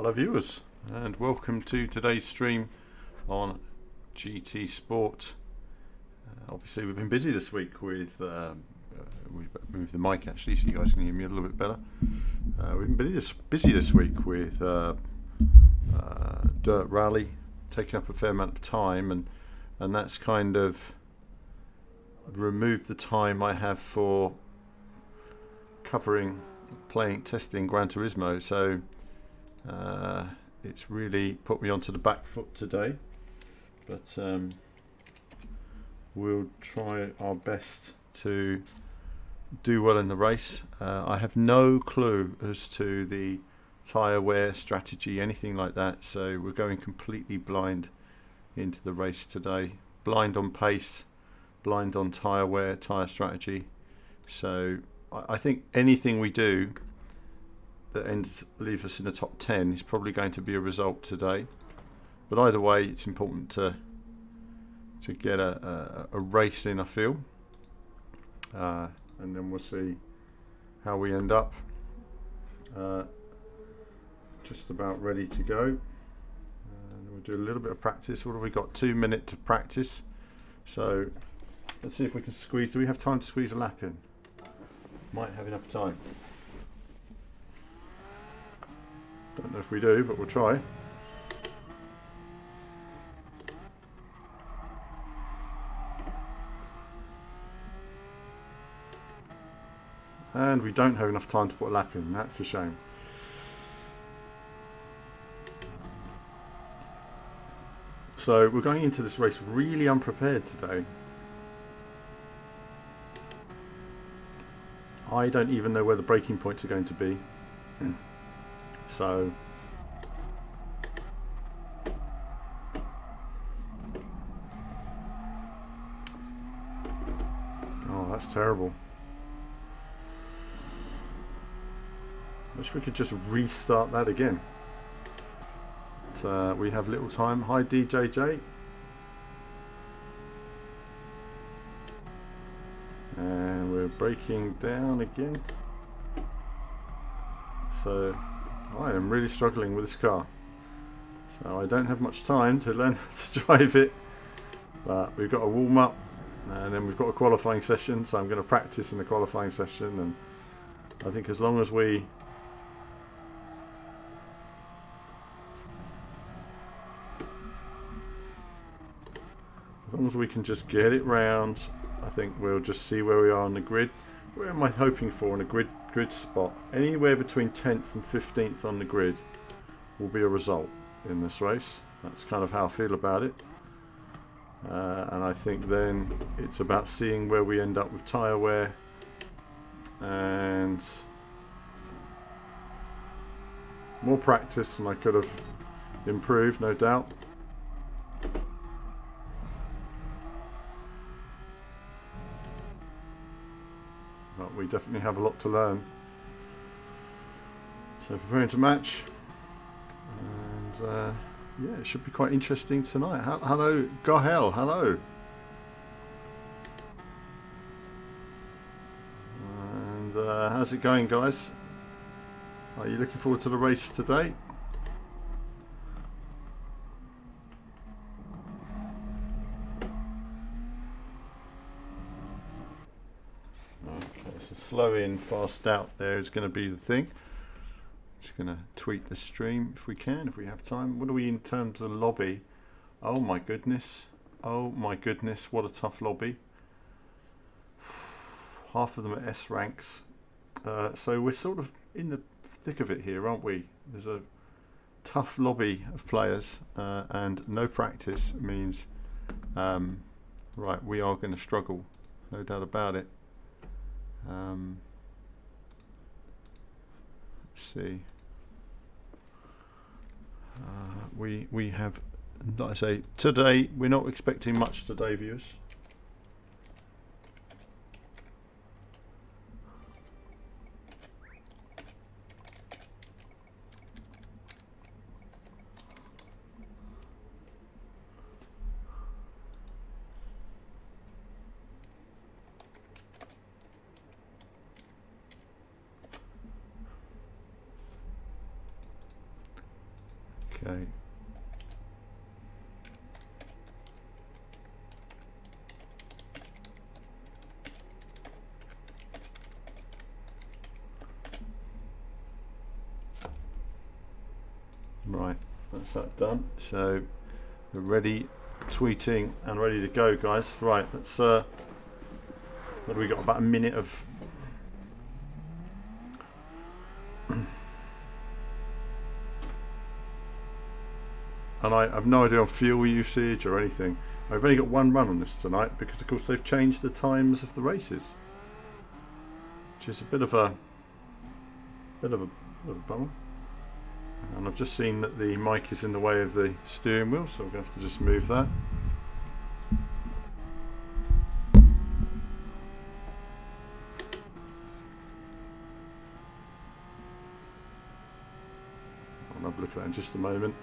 Hello viewers, and welcome to today's stream on GT Sport. Obviously we've been busy this week with we've moved the mic actually so you guys can hear me a little bit better. We've been busy this week with Dirt Rally, taking up a fair amount of time, and that's kind of removed the time I have for testing Gran Turismo, so it's really put me onto the back foot today, but we'll try our best to do well in the race. I have no clue as to the tyre wear strategy, anything like that, so we're going completely blind into the race today. Blind on pace, blind on tyre wear, tyre strategy. So I think anything we do that leaves us in the top 10 is probably going to be a result today. But either way, it's important to get a race in, I feel. And then we'll see how we end up. Just about ready to go. And we'll do a little bit of practice. What have we got? 2 minutes to practice. So let's see if we can squeeze. Do we have time to squeeze a lap in? Might have enough time. Don't know if we do, but we'll try. And we don't have enough time to put a lap in. That's a shame. So we're going into this race really unprepared today. I don't even know where the braking points are going to be. So oh, that's terrible. Wish we could just restart that again. But, we have little time. Hi DJJ. And we're breaking down again. So I am really struggling with this car. So I don't have much time to learn how to drive it. But we've got a warm up and then we've got a qualifying session. So I'm going to practice in the qualifying session. And I think as long as we can just get it round, I think we'll just see where we are on the grid. Where am I hoping for in a grid spot? Anywhere between 10th and 15th on the grid will be a result in this race. That's kind of how I feel about it. And I think then it's about seeing where we end up with tyre wear and more practice, and I could have improved, no doubt. But we definitely have a lot to learn. So preparing to match, and yeah, it should be quite interesting tonight. Hello, Gohel, hello. And how's it going, guys? Are you looking forward to the race today? Slow in, fast out there is going to be the thing. Just going to tweak the stream if we can, if we have time. What are we in terms of lobby? Oh my goodness. Oh my goodness, what a tough lobby. Half of them are S ranks. So we're sort of in the thick of it here, aren't we? There's a tough lobby of players, and no practice means, right, we are going to struggle. No doubt about it. Let's see. We have, like I say, today we're not expecting much today, viewers. Okay. Right, that's that done. So we're ready, tweeting and ready to go, guys. Right, let's what do we got? About a minute of and I have no idea on fuel usage or anything. I've only got one run on this tonight because of course they've changed the times of the races, which is a bit of a bummer. And I've just seen that the mic is in the way of the steering wheel, so we're going to have to just move that. I'll have a look at that in just a moment.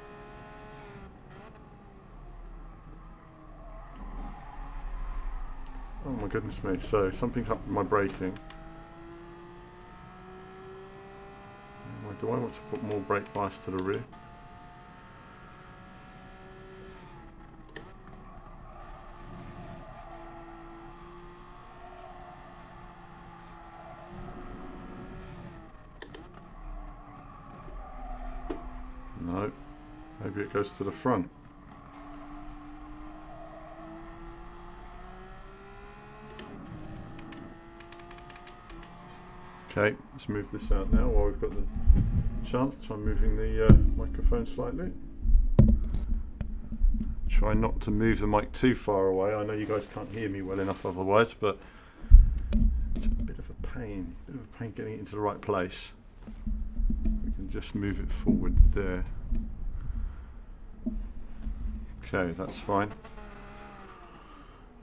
Oh my goodness me, so something's up with my braking. Do I want to put more brake bias to the rear? No, maybe it goes to the front. Okay, let's move this out now while we've got the chance. Try moving the microphone slightly. Try not to move the mic too far away. I know you guys can't hear me well enough otherwise, but it's a bit of a pain. Getting it into the right place. We can just move it forward there. Okay, that's fine.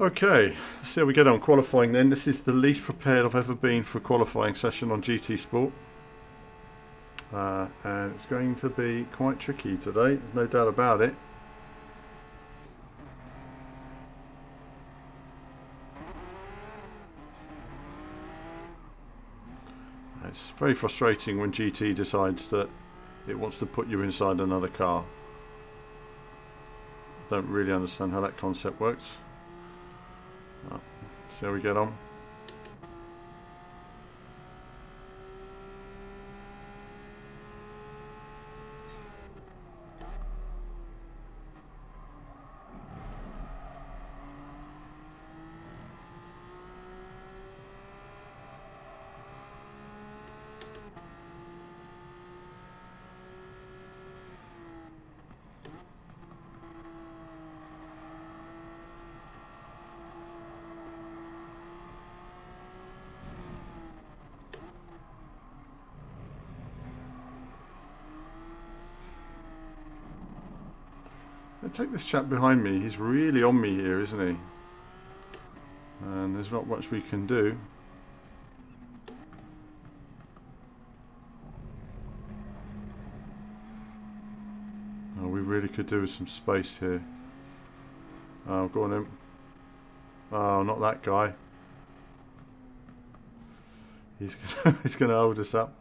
Okay, let's see how we get on qualifying then. This is the least prepared I've ever been for a qualifying session on GT Sport. And it's going to be quite tricky today, there's no doubt about it. It's very frustrating when GT decides that it wants to put you inside another car. I don't really understand how that concept works. See how we get on. Take this chap behind me, he's really on me here, isn't he? And there's not much we can do. Oh, we really could do with some space here. Oh, go on in. Oh, not that guy. He's gonna hold us up.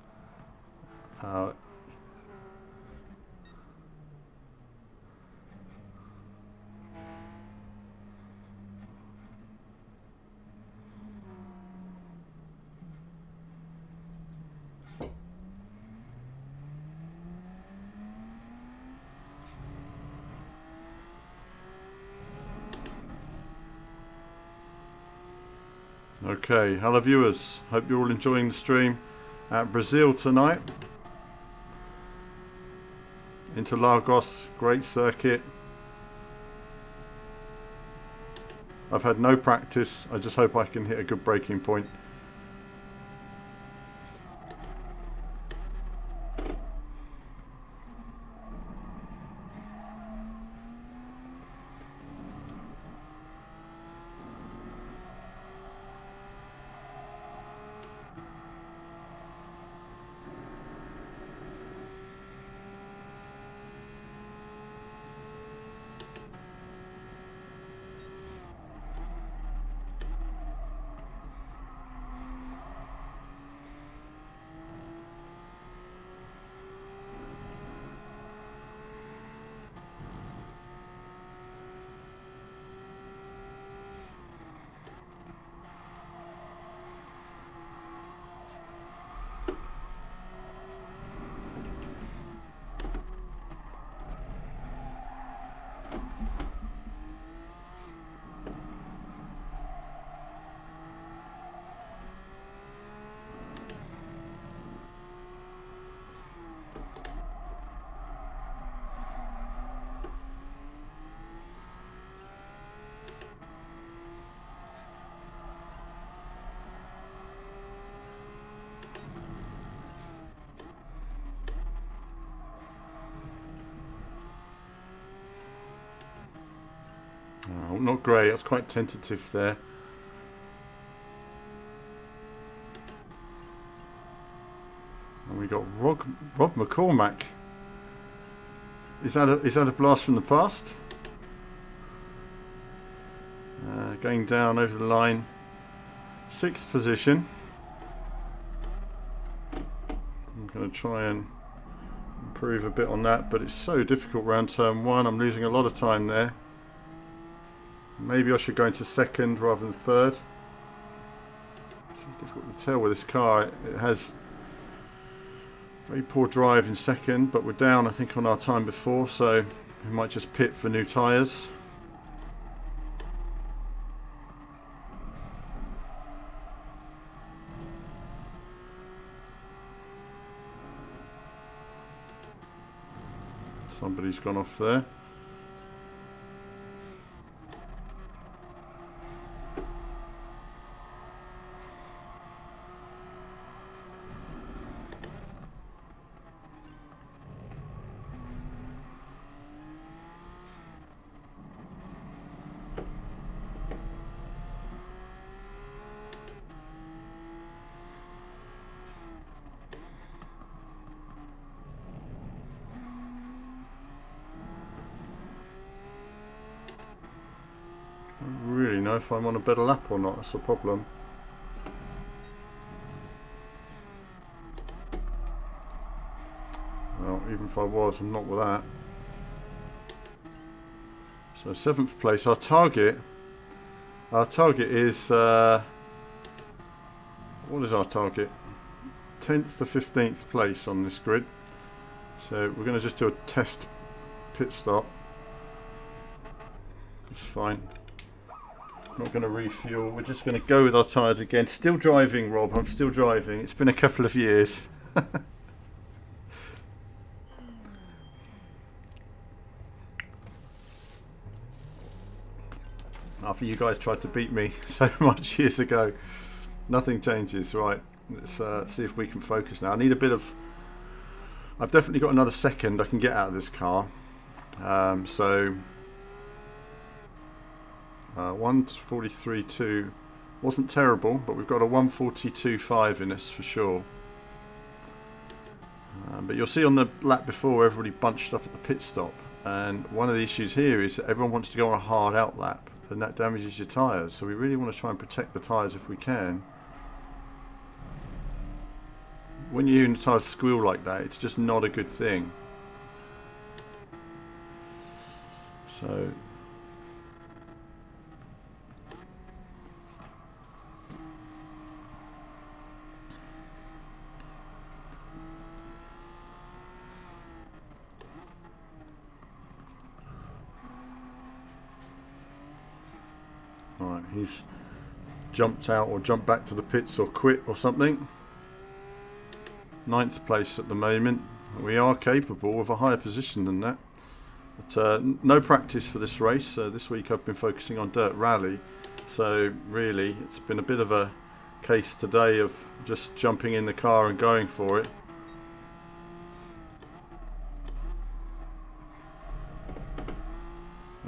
Okay, hello viewers, hope you're all enjoying the stream at Brazil tonight. Interlagos, great circuit. I've had no practice, I just hope I can hit a good braking point. not great. I was quite tentative there. And we got Rob McCormack. Is that a blast from the past? Going down over the line, 6th position. I'm going to try and improve a bit on that, but it's so difficult round turn 1. I'm losing a lot of time there. Maybe I should go into 2nd rather than 3rd. It's really difficult to tell with this car. It has very poor drive in 2nd, but we're down I think on our time before, so we might just pit for new tyres. Somebody's gone off there. I don't really know if I'm on a better lap or not. That's the problem. Well, even if I was, I'm not with that. So 7th place. Our target is what is our target? 10th to 15th place on this grid. So we're going to just do a test pit stop. It's fine. Not going to refuel. We're just going to go with our tyres again. Still driving, Rob. I'm still driving. It's been a couple of years. After you guys tried to beat me so much years ago. Nothing changes. Right. Let's see if we can focus now. I need a bit of... I've definitely got another 2nd I can get out of this car. 1:43.2 wasn't terrible, but we've got a 1:42.5 in us for sure. But you'll see on the lap before everybody bunched up at the pit stop, and one of the issues here is that everyone wants to go on a hard out lap, and that damages your tyres. So we really want to try and protect the tyres if we can. When you're hearing the tyres squeal like that, it's just not a good thing. So he's jumped out or jumped back to the pits or quit or something. 9th place at the moment. We are capable of a higher position than that. But no practice for this race. This week I've been focusing on dirt rally. So really it's been a bit of a case today of just jumping in the car and going for it.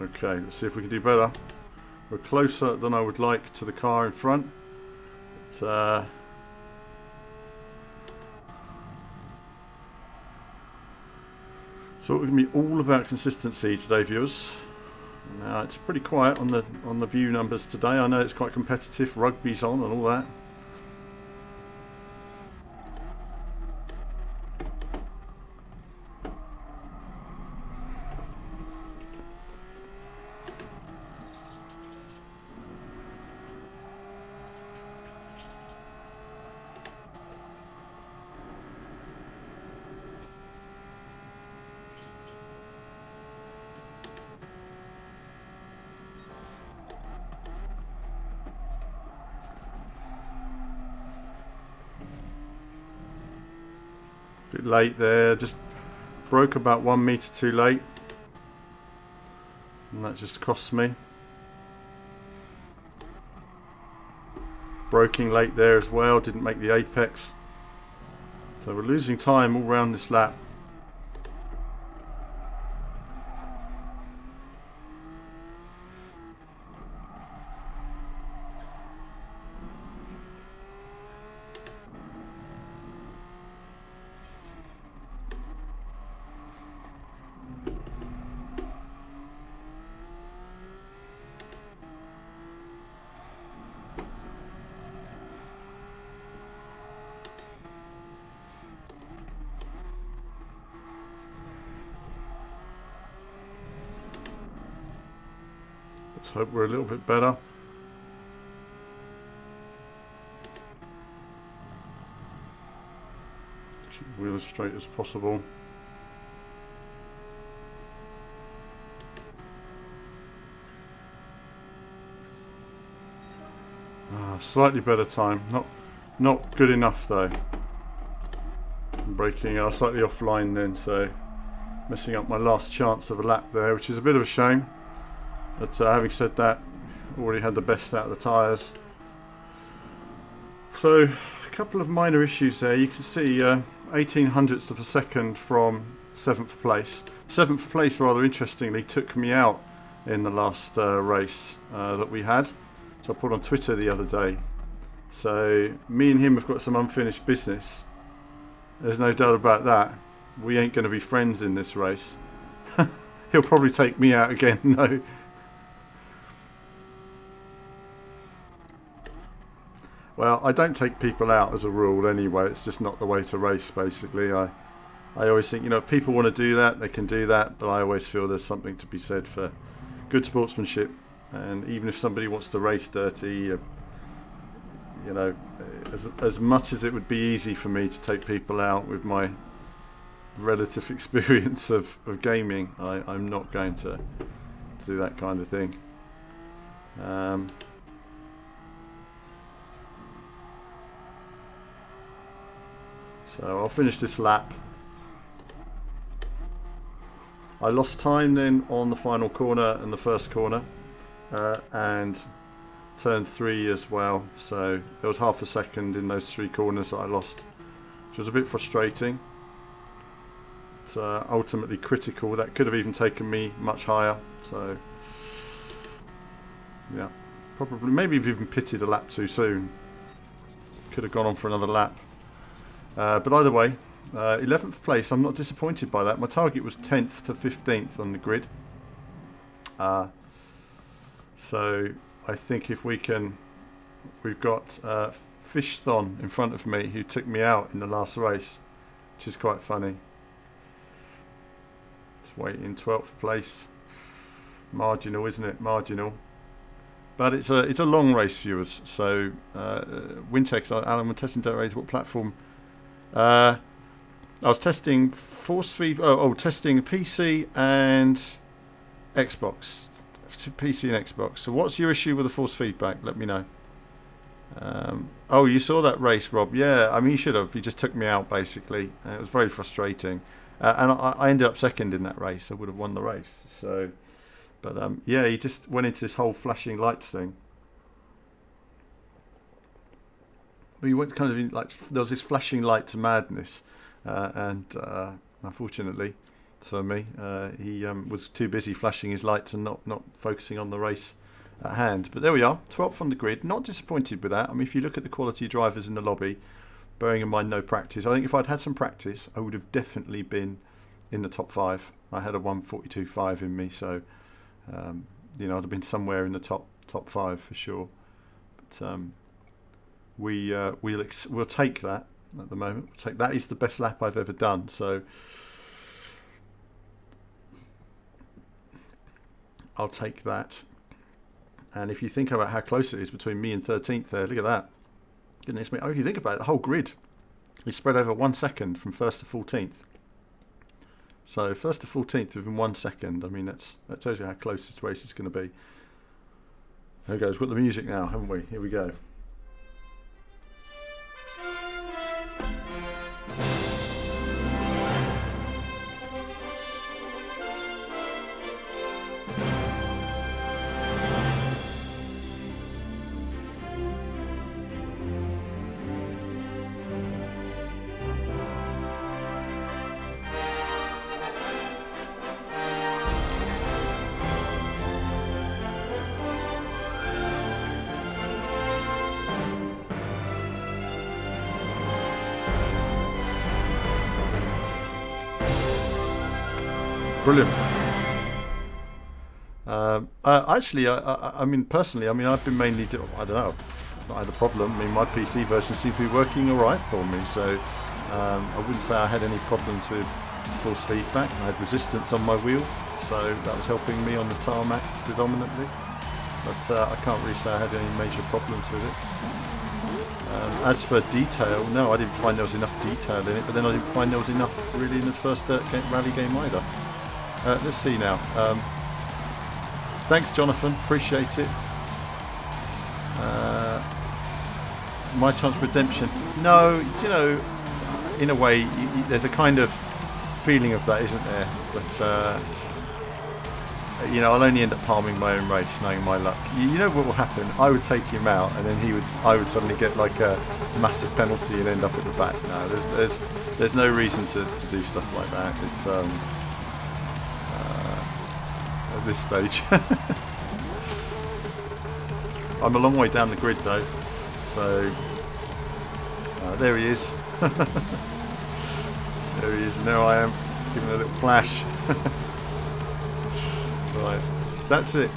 Okay, let's see if we can do better. We're closer than I would like to the car in front. But, so it's going to be all about consistency today, viewers. Now it's pretty quiet on the view numbers today. I know it's quite competitive. Rugby's on and all that. Bit late there, just broke about 1 metre too late, and that just cost me. Broking late there as well, didn't make the apex, so we're losing time all round this lap. Let's hope we're a little bit better. Keep the wheel as straight as possible. Slightly better time. Not good enough though. I'm braking. I was slightly offline then, so messing up my last chance of a lap there, which is a bit of a shame. But having said that, already had the best out of the tyres. So a couple of minor issues there. You can see 18 hundredths of a second from 7th place. 7th place, rather interestingly, took me out in the last race that we had. So I put on Twitter the other day. So me and him have got some unfinished business. There's no doubt about that. We ain't going to be friends in this race. He'll probably take me out again. No. Well, I don't take people out as a rule anyway. It's just not the way to race, basically. I always think, you know, if people want to do that, they can do that. But I always feel there's something to be said for good sportsmanship. And even if somebody wants to race dirty, you know, as much as it would be easy for me to take people out with my relative experience of gaming, I'm not going to do that kind of thing. So I'll finish this lap. I lost time then on the final corner and the first corner. And turn 3 as well, so there was half a second in those 3 corners that I lost, which was a bit frustrating. It's ultimately critical. That could have even taken me much higher, so yeah, probably maybe even pitted a lap too soon. Could have gone on for another lap, but either way, 11th place. I'm not disappointed by that. My target was 10th to 15th on the grid. So I think if we can, we've got Fishthon in front of me who took me out in the last race, which is quite funny. Just waiting, 12th place. Marginal, isn't it? Marginal. But it's a long race, viewers. So Wintex, Alan, we're testing dirt race. What platform? I was testing force feed. Testing PC and Xbox. PC and Xbox. So what's your issue with the force feedback? Let me know. Oh, you saw that race, Rob? Yeah, I mean, you should have. He just took me out, basically. And it was very frustrating. And I ended up second in that race. I would have won the race. So, but yeah, he just went into this whole flashing lights thing. But he went kind of in, like, there was this flashing lights madness. And unfortunately for me, he was too busy flashing his lights and not focusing on the race at hand. But there we are, 12th on the grid. Not disappointed with that. I mean, if you look at the quality of drivers in the lobby, bearing in mind no practice, I think if I'd had some practice, I would have definitely been in the top 5. I had a 1:42.5 in me, so you know, I'd have been somewhere in the top 5 for sure. But we'll take that at the moment. We'll take that. Is the best lap I've ever done. So I'll take that. And if you think about how close it is between me and 13th there, look at that. Goodness me. Oh, if you think about it, the whole grid is spread over 1 second from 1st to 14th. So 1st to 14th within 1 second. I mean, that tells you how close this race is going to be. There we go. We've got the music now, haven't we? Here we go. Brilliant. Actually, I mean, personally, I mean, I've been mainly, I don't know, I've not had a problem. I mean, my PC version seems to be working all right for me, so I wouldn't say I had any problems with force feedback. I had resistance on my wheel, so that was helping me on the tarmac predominantly. but I can't really say I had any major problems with it. As for detail, no, I didn't find there was enough detail in it, but then I didn't find there was enough really in the first rally game either. Let's see now. Thanks, Jonathan, appreciate it. My chance for redemption. No, you know, in a way, there's a kind of feeling of that, isn't there? But you know, I'll only end up palming my own race, knowing my luck. You know what will happen? I would take him out, and then I would suddenly get like a massive penalty and end up at the back. No, there's no reason to do stuff like that. It's at this stage. I'm a long way down the grid though, so there he is. There he is, and there I am, giving a little flash. Right, that's it.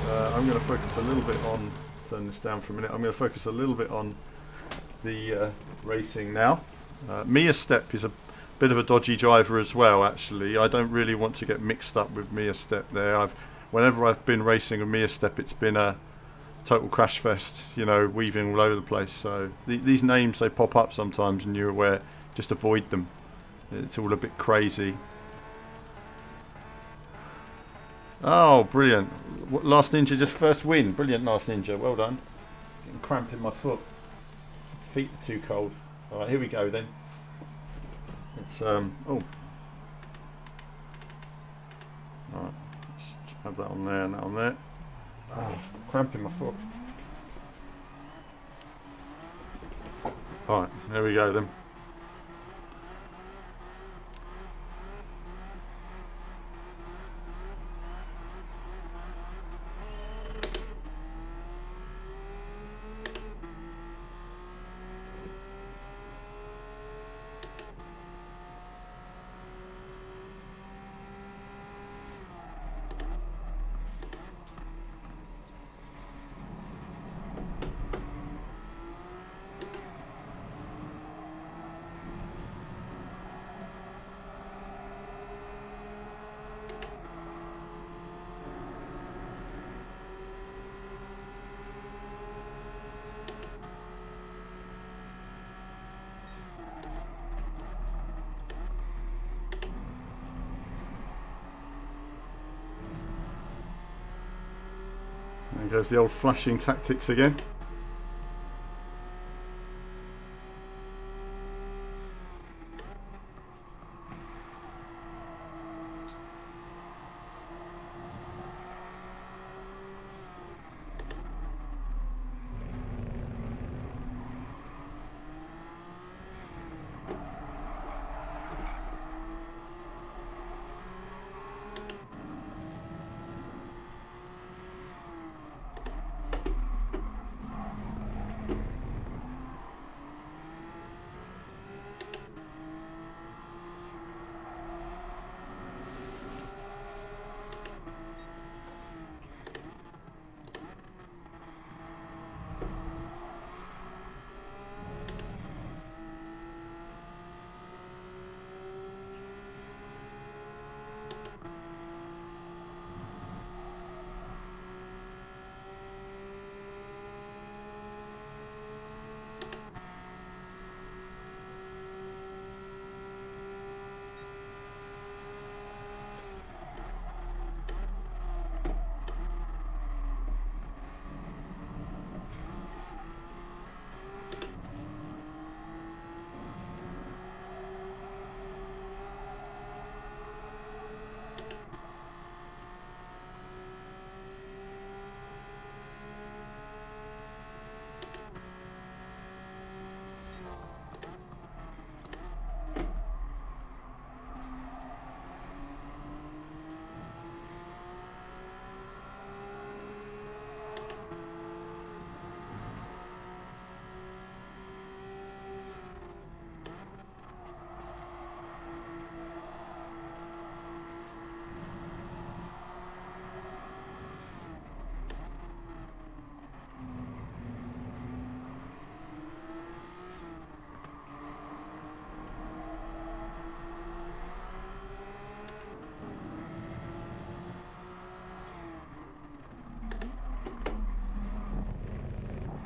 I'm going to focus a little bit on, turn this down for a minute, I'm going to focus a little bit on the racing now. Mia Step is a bit of a dodgy driver as well, actually. I don't really want to get mixed up with Mia Step there. Whenever I've been racing with Mia Step, it's been a total crash fest, you know, weaving all over the place. So these names, they pop up sometimes and you're aware, just avoid them. It's all a bit crazy. Oh, brilliant. Last Ninja just first win. Brilliant, Last Ninja. Well done. Getting cramp in my foot. Feet are too cold. Alright, here we go then. It's, oh. Alright, let's have that on there and that on there. Oh, cramp in my foot. Alright, there we go then. There goes the old flashing tactics again.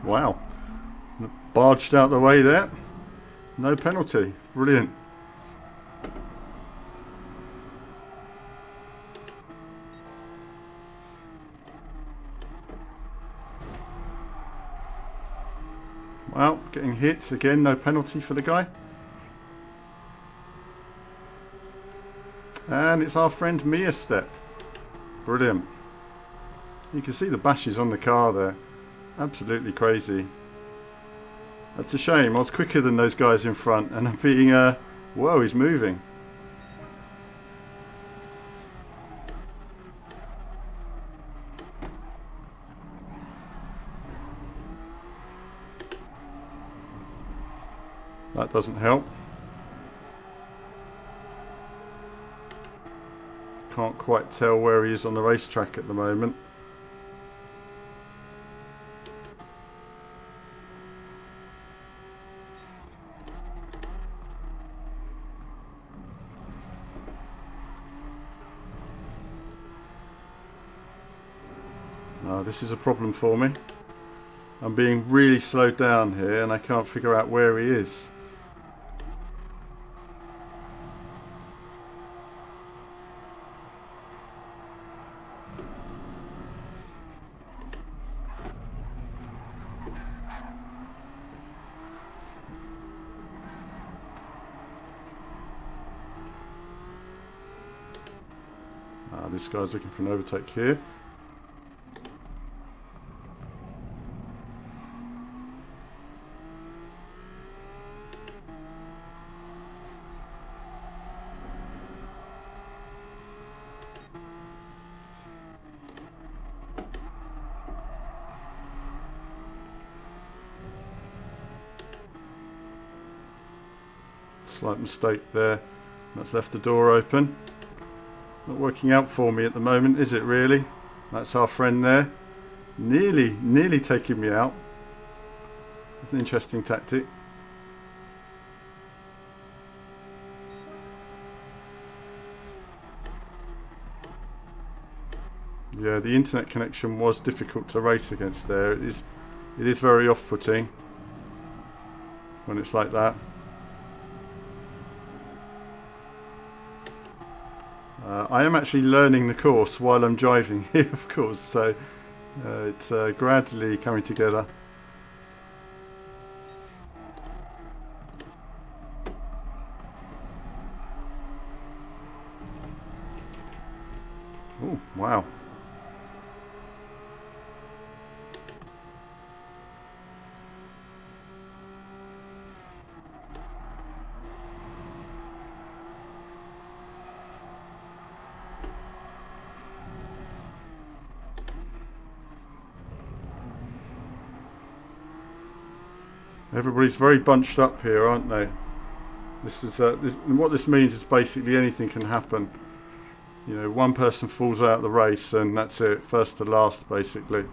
Wow. Barged out the way there. No penalty. Brilliant. Well, getting hit again, no penalty for the guy. And it's our friend Mia Step. Brilliant. You can see the bashes on the car there. Absolutely crazy. That's a shame. I was quicker than those guys in front and I'm being, whoa, he's moving. That doesn't help. Can't quite tell where he is on the racetrack at the moment. This is a problem for me. I'm being really slowed down here and I can't figure out where he is. This guy's looking for an overtake here. Slight mistake there. That's left the door open. Not working out for me at the moment, is it really? That's our friend there. Nearly taking me out. It's an interesting tactic. Yeah, the internet connection was difficult to race against there. It is very off-putting when it's like that. I am actually learning the course while I'm driving here, of course, so it's gradually coming together. Oh, wow. Everybody's very bunched up here, aren't they? This is what this means is basically anything can happen. You know, one person falls out of the race and that's it, first to last basically.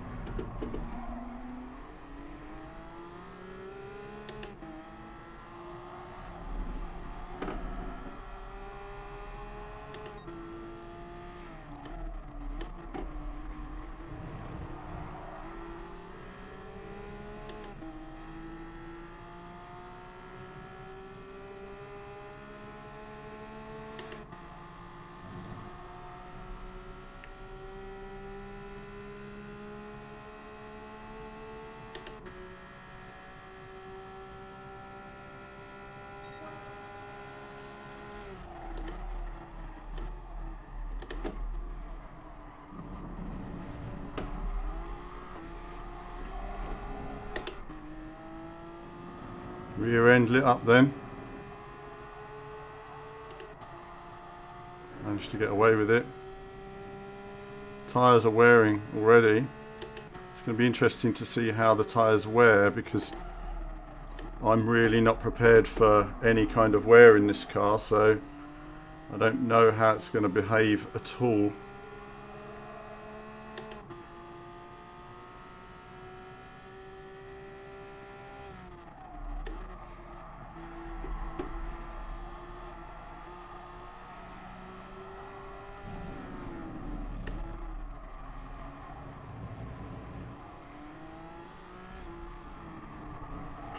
Rear end lit up then. Managed to get away with it. Tyres are wearing already. It's going to be interesting to see how the tyres wear because I'm really not prepared for any kind of wear in this car, so I don't know how it's going to behave at all.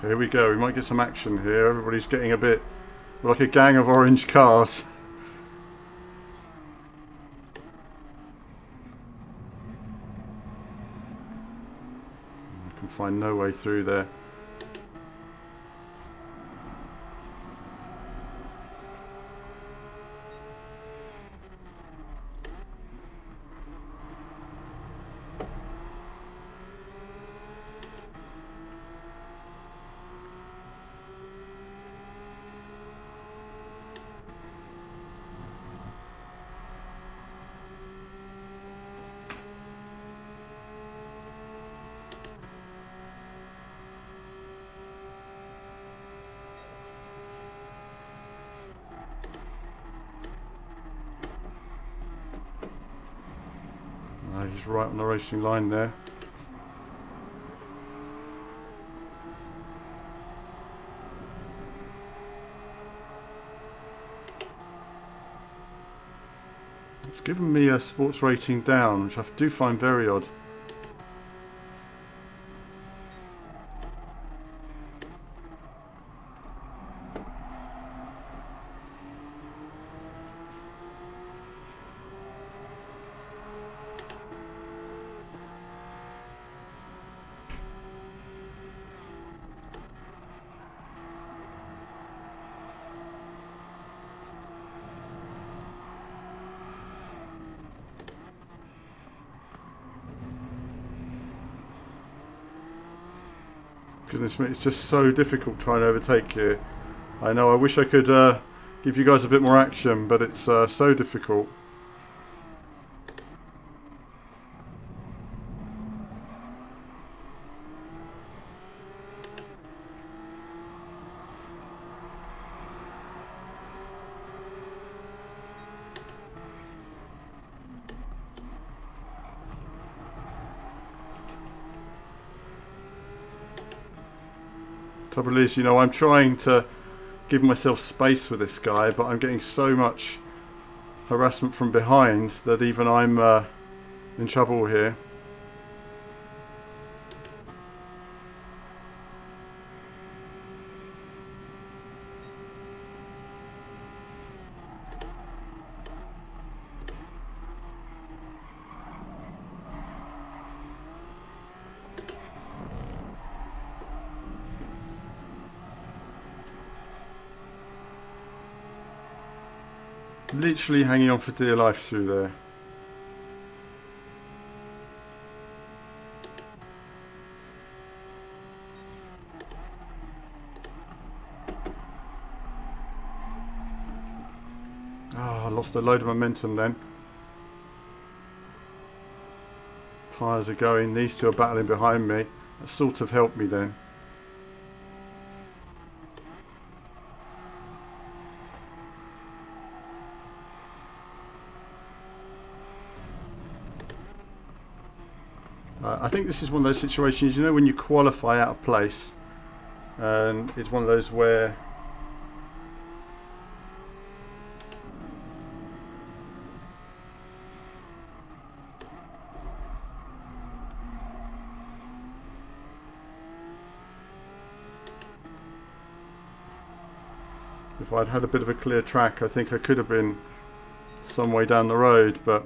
Here we go. We might get some action here. Everybody's getting a bit like a gang of orange cars. I can find no way through there. He's right on the racing line there. It's given me a sports rating down, which I do find very odd. Goodness me, it's just so difficult trying to overtake here. I know, I wish I could give you guys a bit more action, but it's so difficult. Trouble is, you know, I'm trying to give myself space with this guy, but I'm getting so much harassment from behind that even I'm in trouble here. Literally hanging on for dear life through there. I lost a load of momentum then. Tyres are going, these two are battling behind me. That sort of helped me then. I think this is one of those situations, you know, when you qualify out of place, and it's one of those where if I'd had a bit of a clear track, I think I could have been some way down the road, but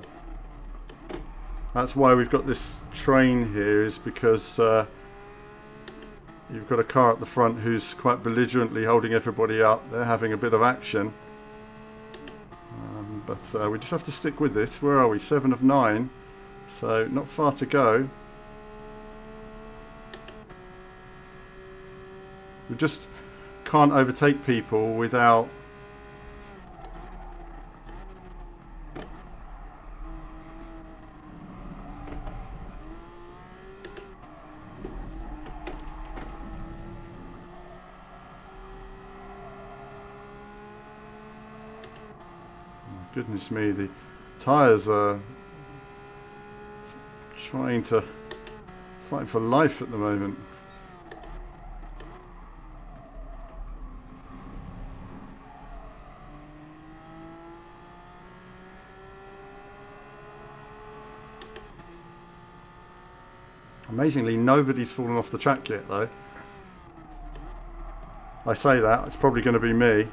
that's why we've got this train here, is because you've got a car at the front who's quite belligerently holding everybody up. They're having a bit of action. But we just have to stick with this. Where are we? 7 of 9. So not far to go. We just can't overtake people without goodness me, the tyres are trying to fight for life at the moment. Amazingly, nobody's fallen off the track yet though. I say that, it's probably going to be me.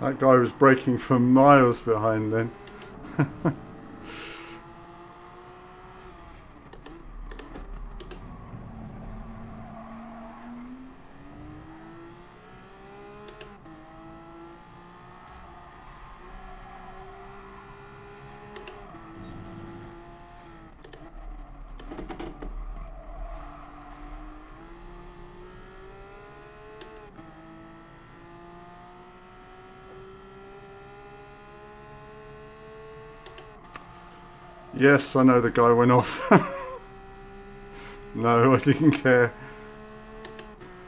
That guy was braking from miles behind then. Yes, I know the guy went off. No, I didn't care.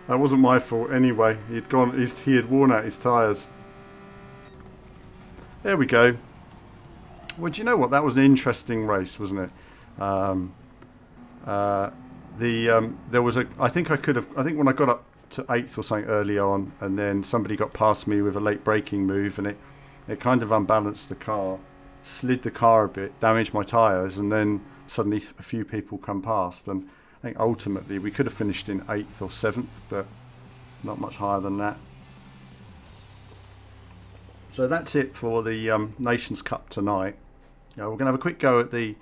That wasn't my fault anyway. He had worn out his tyres. There we go. Well, do you know what? That was an interesting race, wasn't it? There was a. I think when I got up to 8th or something early on, and then somebody got past me with a late braking move, and it kind of unbalanced the car, slid the car a bit, damaged my tyres, and then suddenly a few people come past, and I think ultimately we could have finished in 8th or 7th, but not much higher than that. So that's it for the Nations Cup tonight. We're going to have a quick go at the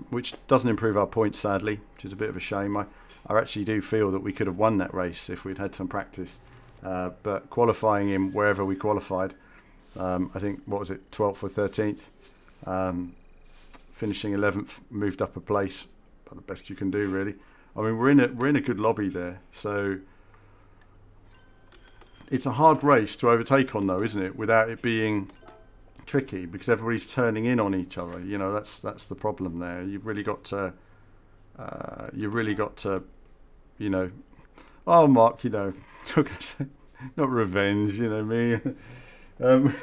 which doesn't improve our points, sadly, which is a bit of a shame. I actually do feel that we could have won that race if we'd had some practice, but qualifying in wherever we qualified, I think, what was it, 12th or 13th, finishing 11th, moved up a place, about the best you can do, really. I mean, we're in a good lobby there, so it's a hard race to overtake on, though, isn't it? Without it being tricky, because everybody's turning in on each other. You know, that's the problem there. You've really got to, you know. Oh, Mark, you know, not revenge. You know me. I'm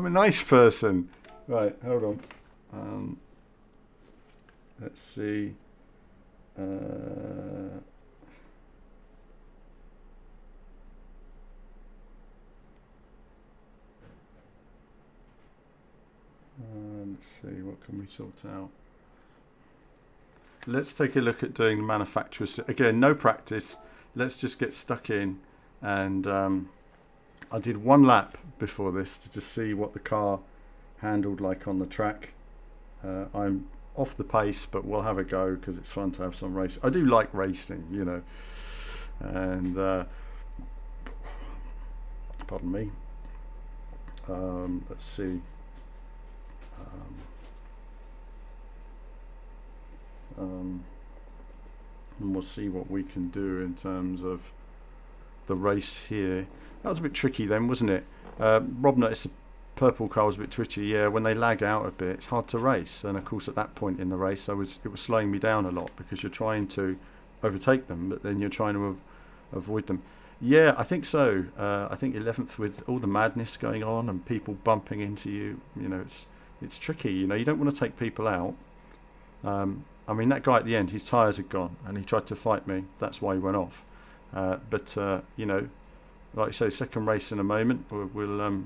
a nice person. Right, hold on. Let's see. Let's see, what can we sort out? Let's take a look at doing the manufacturers. Again, no practice. Let's just get stuck in. And I did one lap before this to just see what the car handled like on the track. I'm off the pace, but we'll have a go because it's fun to have some race. I do like racing, you know. And pardon me. Let's see. And we'll see what we can do in terms of the race here. That was a bit tricky then, wasn't it? Rob noticed the purple car was a bit twitchy. Yeah, when they lag out a bit, it's hard to race. And of course, at that point in the race, it was slowing me down a lot because you're trying to overtake them, but then you're trying to avoid them. Yeah, I think so. I think 11th with all the madness going on and people bumping into you. You know, it's tricky. You know, you don't want to take people out. I mean, that guy at the end, his tyres had gone and he tried to fight me. That's why he went off. But you know, like I say, second race in a moment. We'll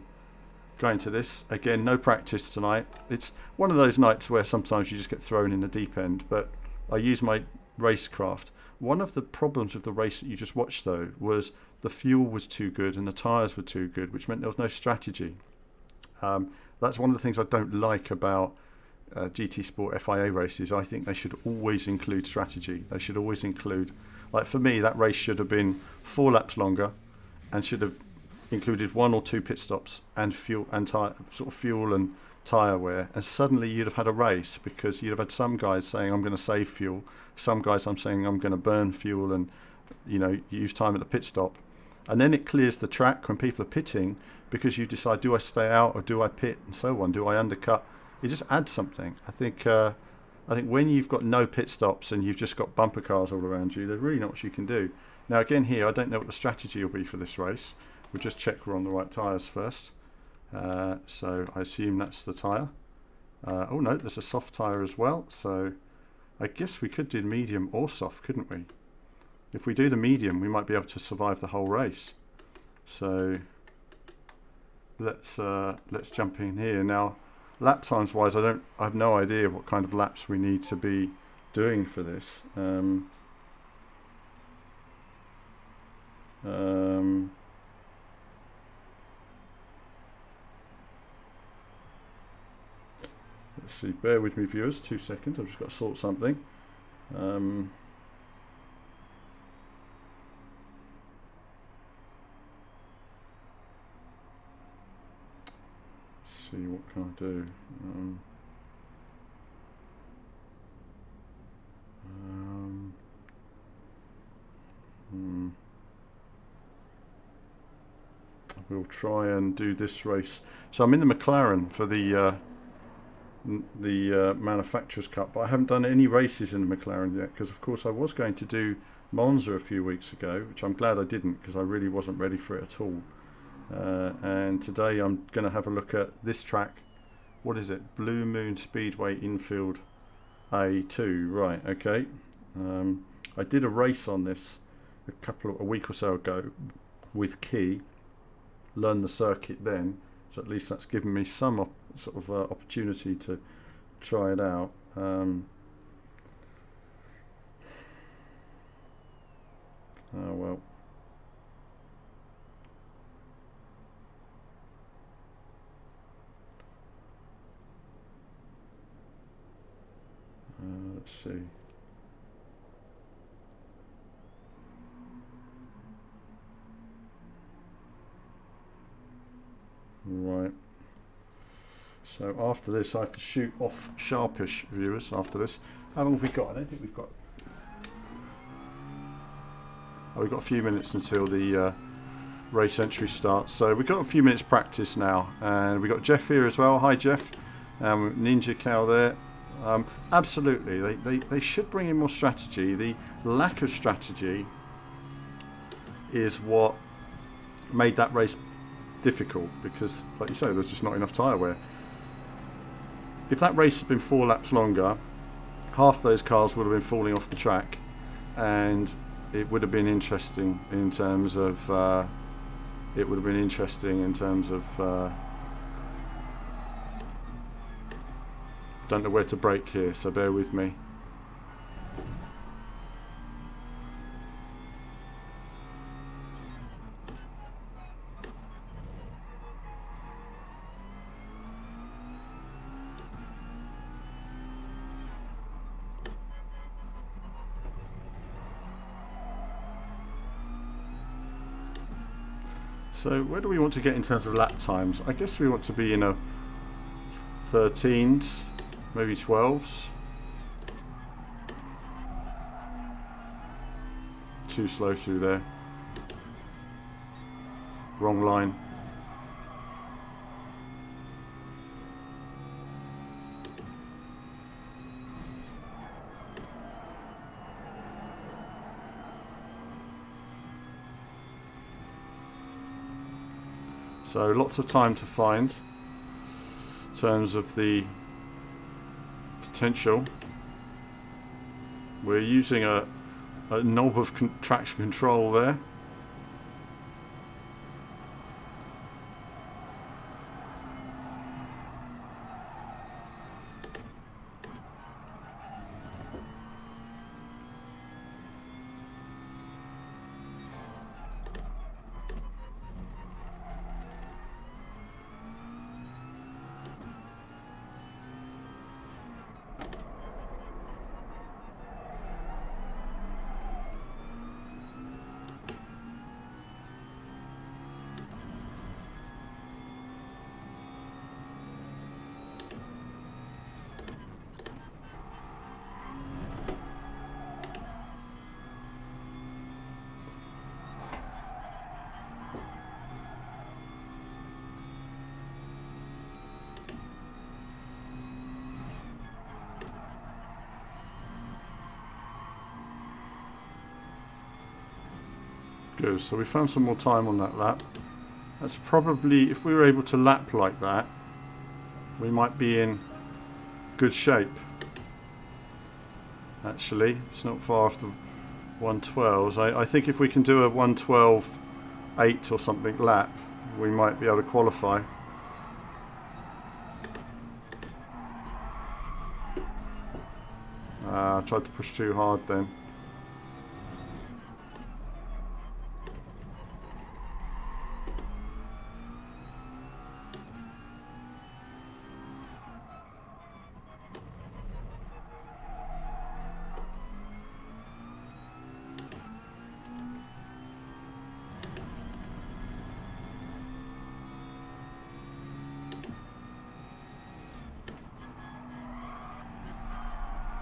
go into this. Again, no practice tonight. It's one of those nights where sometimes you just get thrown in the deep end. But I use my racecraft. One of the problems with the race that you just watched, though, was the fuel was too good and the tyres were too good, which meant there was no strategy. That's one of the things I don't like about GT Sport FIA races. I think they should always include strategy. They should always include, like for me, that race should have been 4 laps longer and should have included 1 or 2 pit stops and fuel and fuel and tyre wear, and suddenly you'd have had a race because you'd have had some guys saying I'm going to save fuel, some guys I'm saying I'm going to burn fuel and, you know, use time at the pit stop, and then it clears the track when people are pitting because you decide, do I stay out or do I pit, and so on, do I undercut? It just adds something. I think when you've got no pit stops and you've just got bumper cars all around you, there's really not much you can do. Now again here, I don't know what the strategy will be for this race. We'll just check we're on the right tyres first. So I assume that's the tyre. Oh no, there's a soft tyre as well. So I guess we could do medium or soft, couldn't we? If we do the medium, we might be able to survive the whole race. So let's jump in here now. Lap times wise, I have no idea what kind of laps we need to be doing for this. Let's see, bear with me viewers, 2 seconds, I've just got to sort something. Let's see, what can I do? We'll try and do this race. So I'm in the McLaren for the Manufacturers Cup, but I haven't done any races in the McLaren yet because of course I was going to do Monza a few weeks ago, which I'm glad I didn't because I really wasn't ready for it at all. And today I'm going to have a look at this track. What is it? Blue Moon Speedway Infield A2. Right, okay. I did a race on this a week or so ago with Key. Learned the circuit then, so at least that's given me some opportunity to try it out. Oh well. Let's see. Right. So after this, I have to shoot off sharpish, viewers. After this, how long have we got? I don't think we've got. Oh, we've got a few minutes until the race entry starts. So we've got a few minutes practice now, and we've got Jeff here as well. Hi, Jeff. Ninja Cow there. Absolutely, they should bring in more strategy. The lack of strategy is what made that race difficult because, like you say, there's just not enough tyre wear. If that race had been 4 laps longer, half those cars would have been falling off the track, and it would have been interesting in terms of don't know where to brake here, so bear with me. So where do we want to get in terms of lap times? I guess we want to be in a 13s, maybe 12s. Too slow through there. wrong line. So lots of time to find in terms of the potential. We're using a knob of traction control there. Good, so we found some more time on that lap. That's probably, if we were able to lap like that, we might be in good shape. Actually, it's not far off the 112s. I think if we can do a 112.8 or something lap, we might be able to qualify. I tried to push too hard then.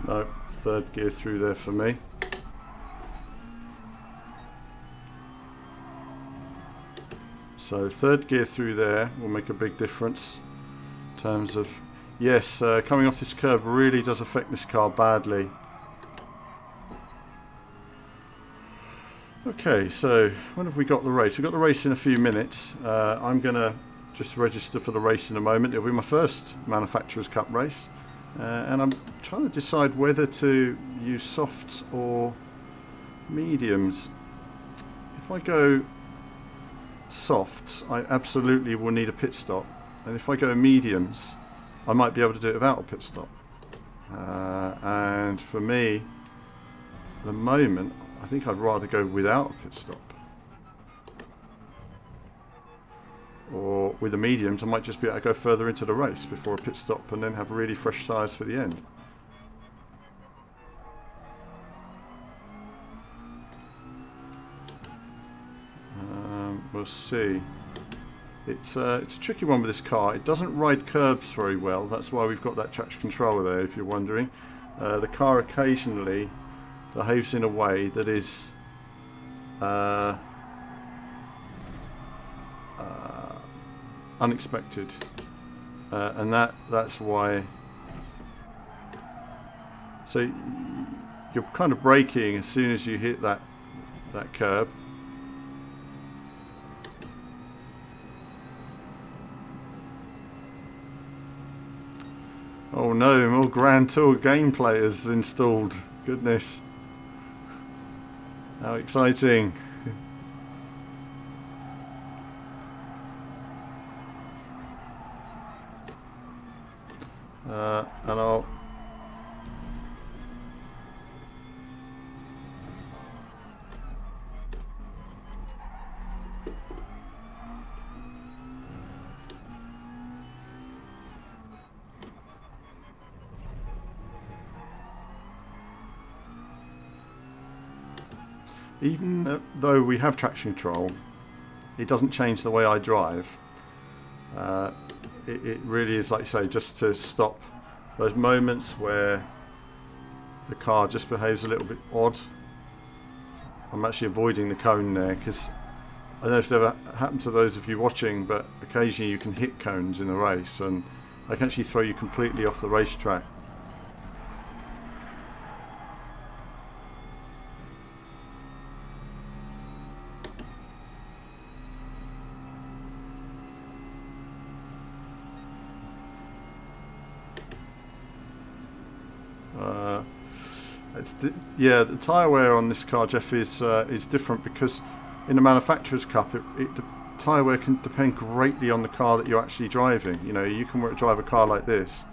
No, third gear through there for me. So third gear through there will make a big difference in terms of, yes, coming off this curve really does affect this car badly. Okay, so when have we got the race? We've got the race in a few minutes. I'm going to just register for the race in a moment. It'll be my first Manufacturers' Cup race. And I'm trying to decide whether to use softs or mediums. If I go softs, I absolutely will need a pit stop. And if I go mediums, I might be able to do it without a pit stop. And for me, at the moment, I think I'd rather go without a pit stop. Or with the mediums, I might just be able to go further into the race before a pit stop and then have really fresh tyres for the end. We'll see. It's a tricky one with this car. It doesn't ride curbs very well. That's why we've got that traction controller there, if you're wondering. The car occasionally behaves in a way that is unexpected, and that's why. So you're kind of braking as soon as you hit that curb. Oh no, more Gran Tour game players installed. Goodness, how exciting. And I'll even though we have traction control, it doesn't change the way I drive. It really is, like you say, just to stop those moments where the car just behaves a little bit odd. I'm actually avoiding the cone there because I don't know if it's ever happened to those of you watching, but occasionally you can hit cones in a race and they can actually throw you completely off the racetrack. Yeah, the tyre wear on this car, Jeff, is different because in the Manufacturers' Cup, the tyre wear can depend greatly on the car that you're actually driving. You know, you can drive a car like this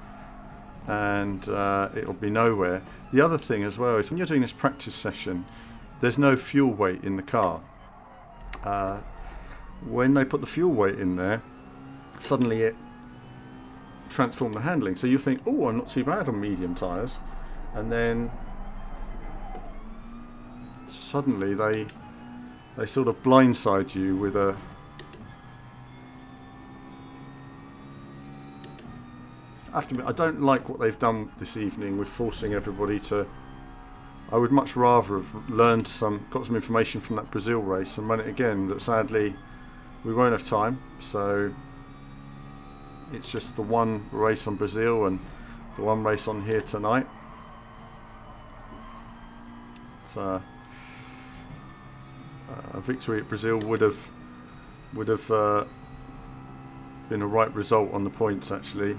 and it'll be nowhere. The other thing as well is when you're doing this practice session, there's no fuel weight in the car. When they put the fuel weight in there, suddenly it transforms the handling. So you think, oh, I'm not too bad on medium tyres, and then suddenly they sort of blindside you with a I have to admit, I don't like what they've done this evening with forcing everybody to. I would much rather have got some information from that Brazil race and run it again, but sadly we won't have time, so it's just the one race on Brazil and the one race on here tonight. So a victory at Brazil would have been a right result on the points actually,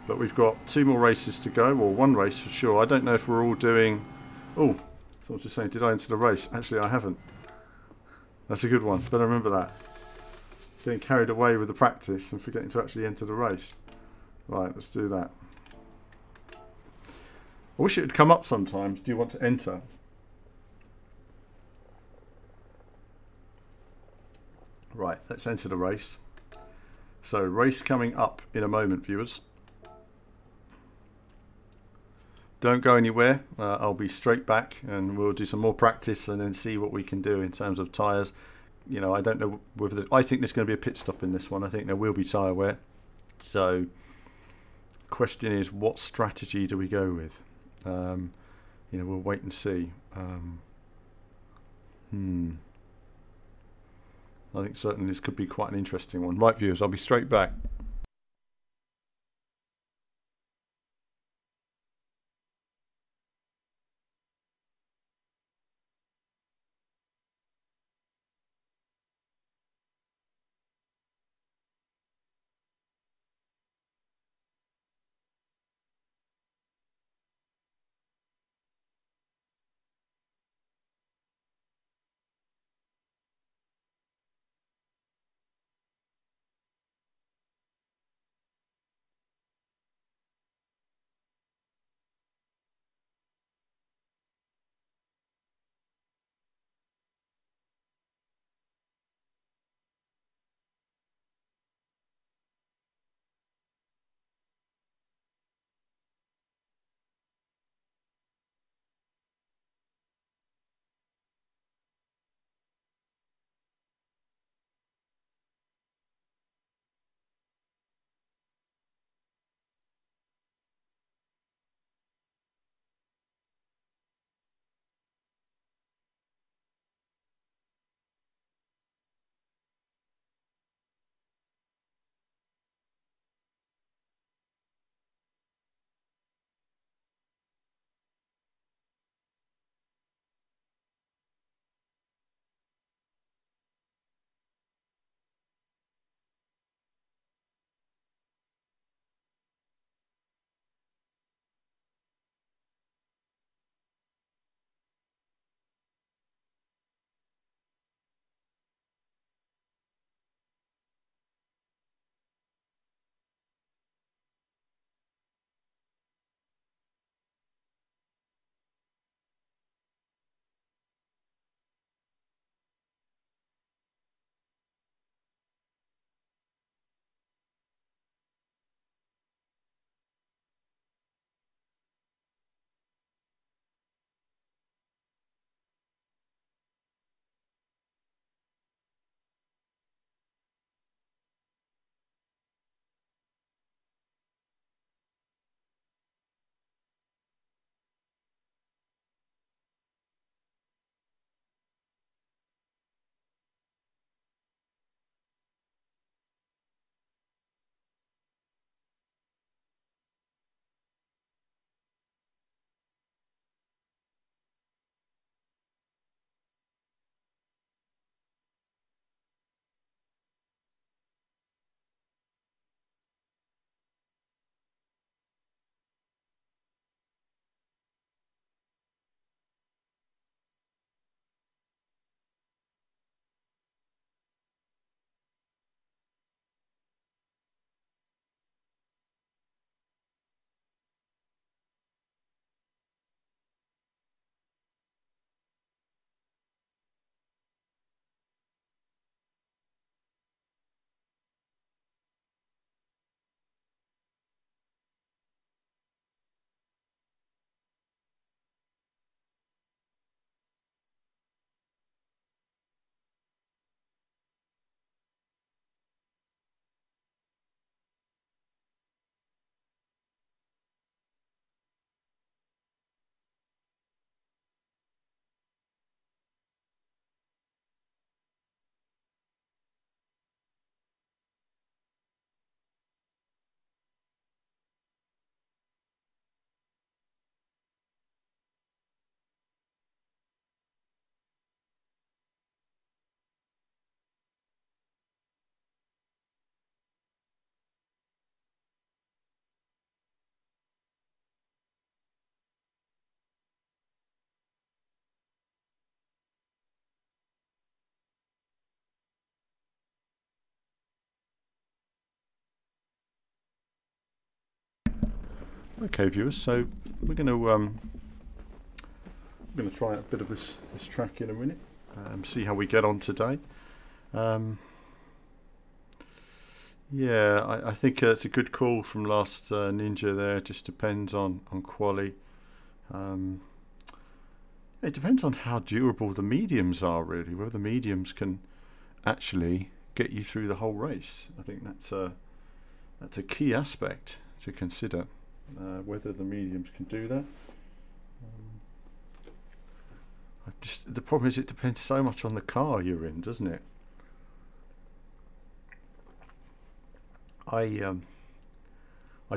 but we've got 2 more races to go, or 1 race for sure. I don't know if we're all doing. Oh, so I was just saying, did I enter the race? Actually, I haven't. That's a good one. Better remember that. Getting carried away with the practice and forgetting to actually enter the race. Right, let's do that. I wish it would come up sometimes. Do you want to enter? Right, let's enter the race. So, race coming up in a moment, viewers. Don't go anywhere. I'll be straight back and we'll do some more practice and then see what we can do in terms of tyres. You know, I don't know whether I think there's going to be a pit stop in this one. I think there will be tyre wear. So, question is, what strategy do we go with? You know, we'll wait and see. I think certainly this could be quite an interesting one. Right, viewers, I'll be straight back. Okay, viewers, so we're going to try out a bit of this track in a minute, see how we get on today. Yeah, I think it's a good call from last Ninja there. It just depends on quali. It depends on how durable the mediums are, really, whether the mediums can actually get you through the whole race. I think that's a key aspect to consider, whether the mediums can do that. The problem is it depends so much on the car you're in, doesn't it? I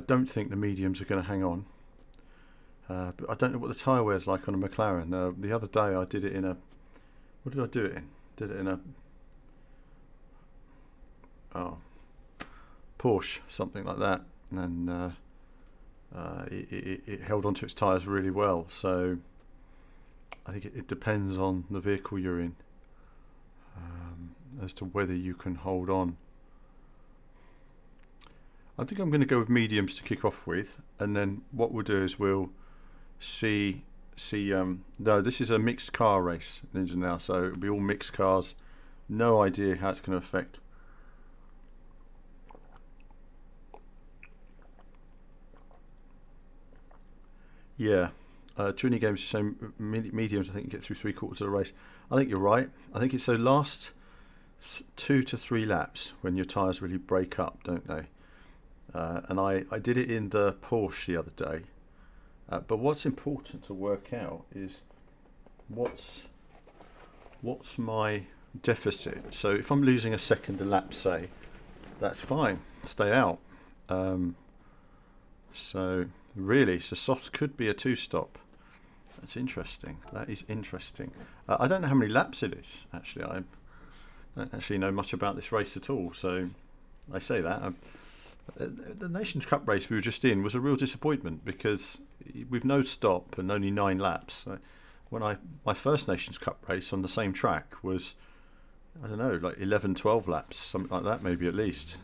don't think the mediums are going to hang on, but I don't know what the tyre wear is like on a McLaren. The other day I did it in a, what did I do it in? Did it in a Porsche, something like that, and it held onto its tyres really well. So I think it depends on the vehicle you're in, as to whether you can hold on. I think I'm going to go with mediums to kick off with, and then what we'll do is we'll see. No, this is a mixed car race, Ninja, now, so it'll be all mixed cars. No idea how it's going to affect. Yeah, Trini Games is saying mediums. I think you get through 3/4 of the race. I think you're right. I think it's the last 2 to 3 laps when your tyres really break up, don't they? And I did it in the Porsche the other day. But what's important to work out is what's my deficit. So if I'm losing a second a lap, say, that's fine. Stay out. So really, so soft could be a 2-stop. That's interesting. That is interesting. I don't know how many laps it is, actually. I don't actually know much about this race at all. So I say that. The Nations Cup race we were just in was a real disappointment because with no stop and only 9 laps. When my first Nations Cup race on the same track was, I don't know, like 11, 12 laps, something like that, maybe at least.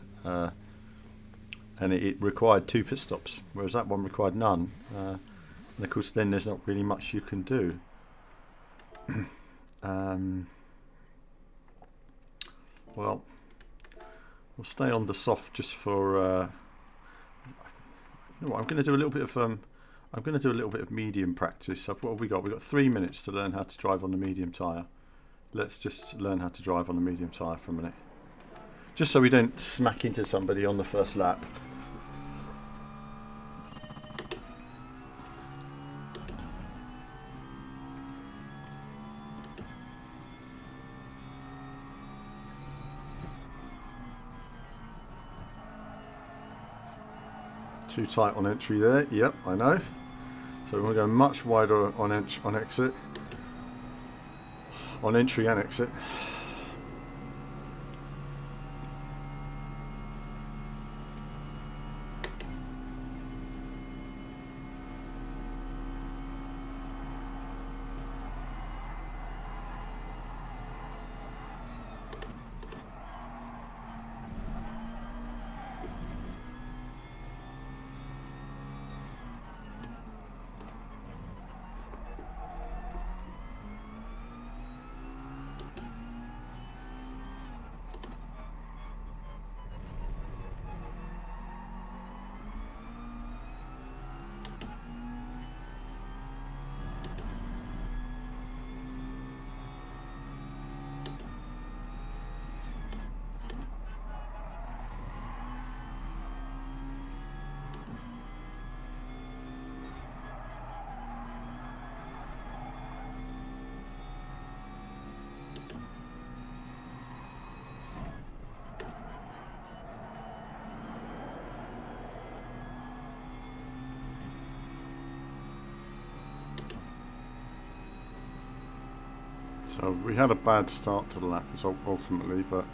And it required 2 pit stops, whereas that one required none. And of course, then there's not really much you can do. Well, we'll stay on the soft just for. You know what, I'm going to do a little bit of medium practice. So what have we got? We've got 3 minutes to learn how to drive on the medium tyre. Let's just learn how to drive on the medium tyre for a minute, just so we don't smack into somebody on the first lap. Too tight on entry there. Yep, I know. So we're going to go much wider on exit, on entry and exit. So we had a bad start to the lap ultimately, but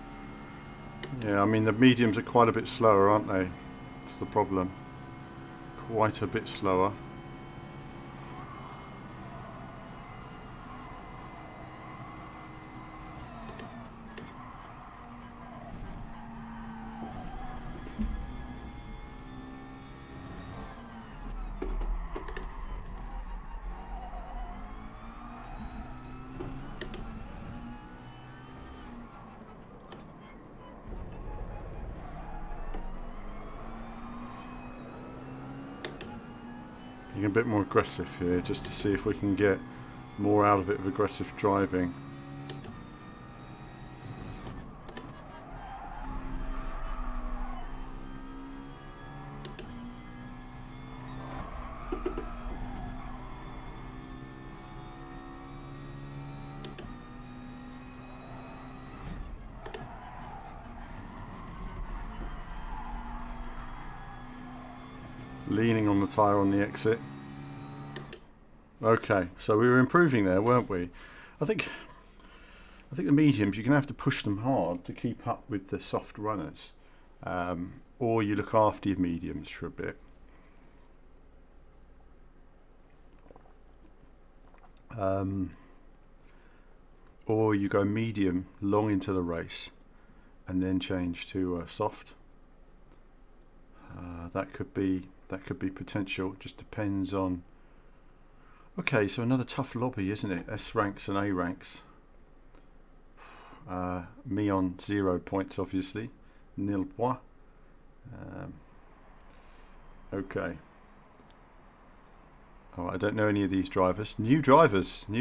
yeah, I mean the mediums are quite a bit slower, aren't they? That's the problem. Quite a bit slower. Being a bit more aggressive here, just to see if we can get more out of it with aggressive driving. Leaning on the tyre on the exit. Okay, so we were improving there, weren't we? I think the mediums, you're going to have to push them hard to keep up with the soft runners, or you look after your mediums for a bit. Or you go medium long into the race and then change to soft. That could be potential. Just depends on. Okay, so another tough lobby, isn't it? S ranks and A ranks. Me on 0 points, obviously. Nil point. Okay. Oh, I don't know any of these drivers. New drivers. I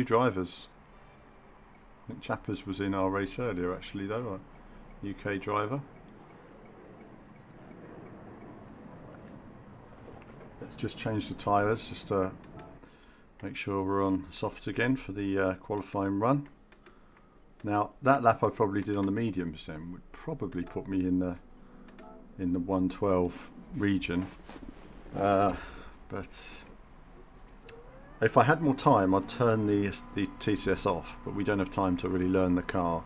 think Chappers was in our race earlier, actually, though. A UK driver. Let's just change the tyres, just to make sure we're on soft again for the qualifying run. Now, that lap I probably did on the mediums then would probably put me in the 112 region. But if I had more time, I'd turn the TCS off, but we don't have time to really learn the car.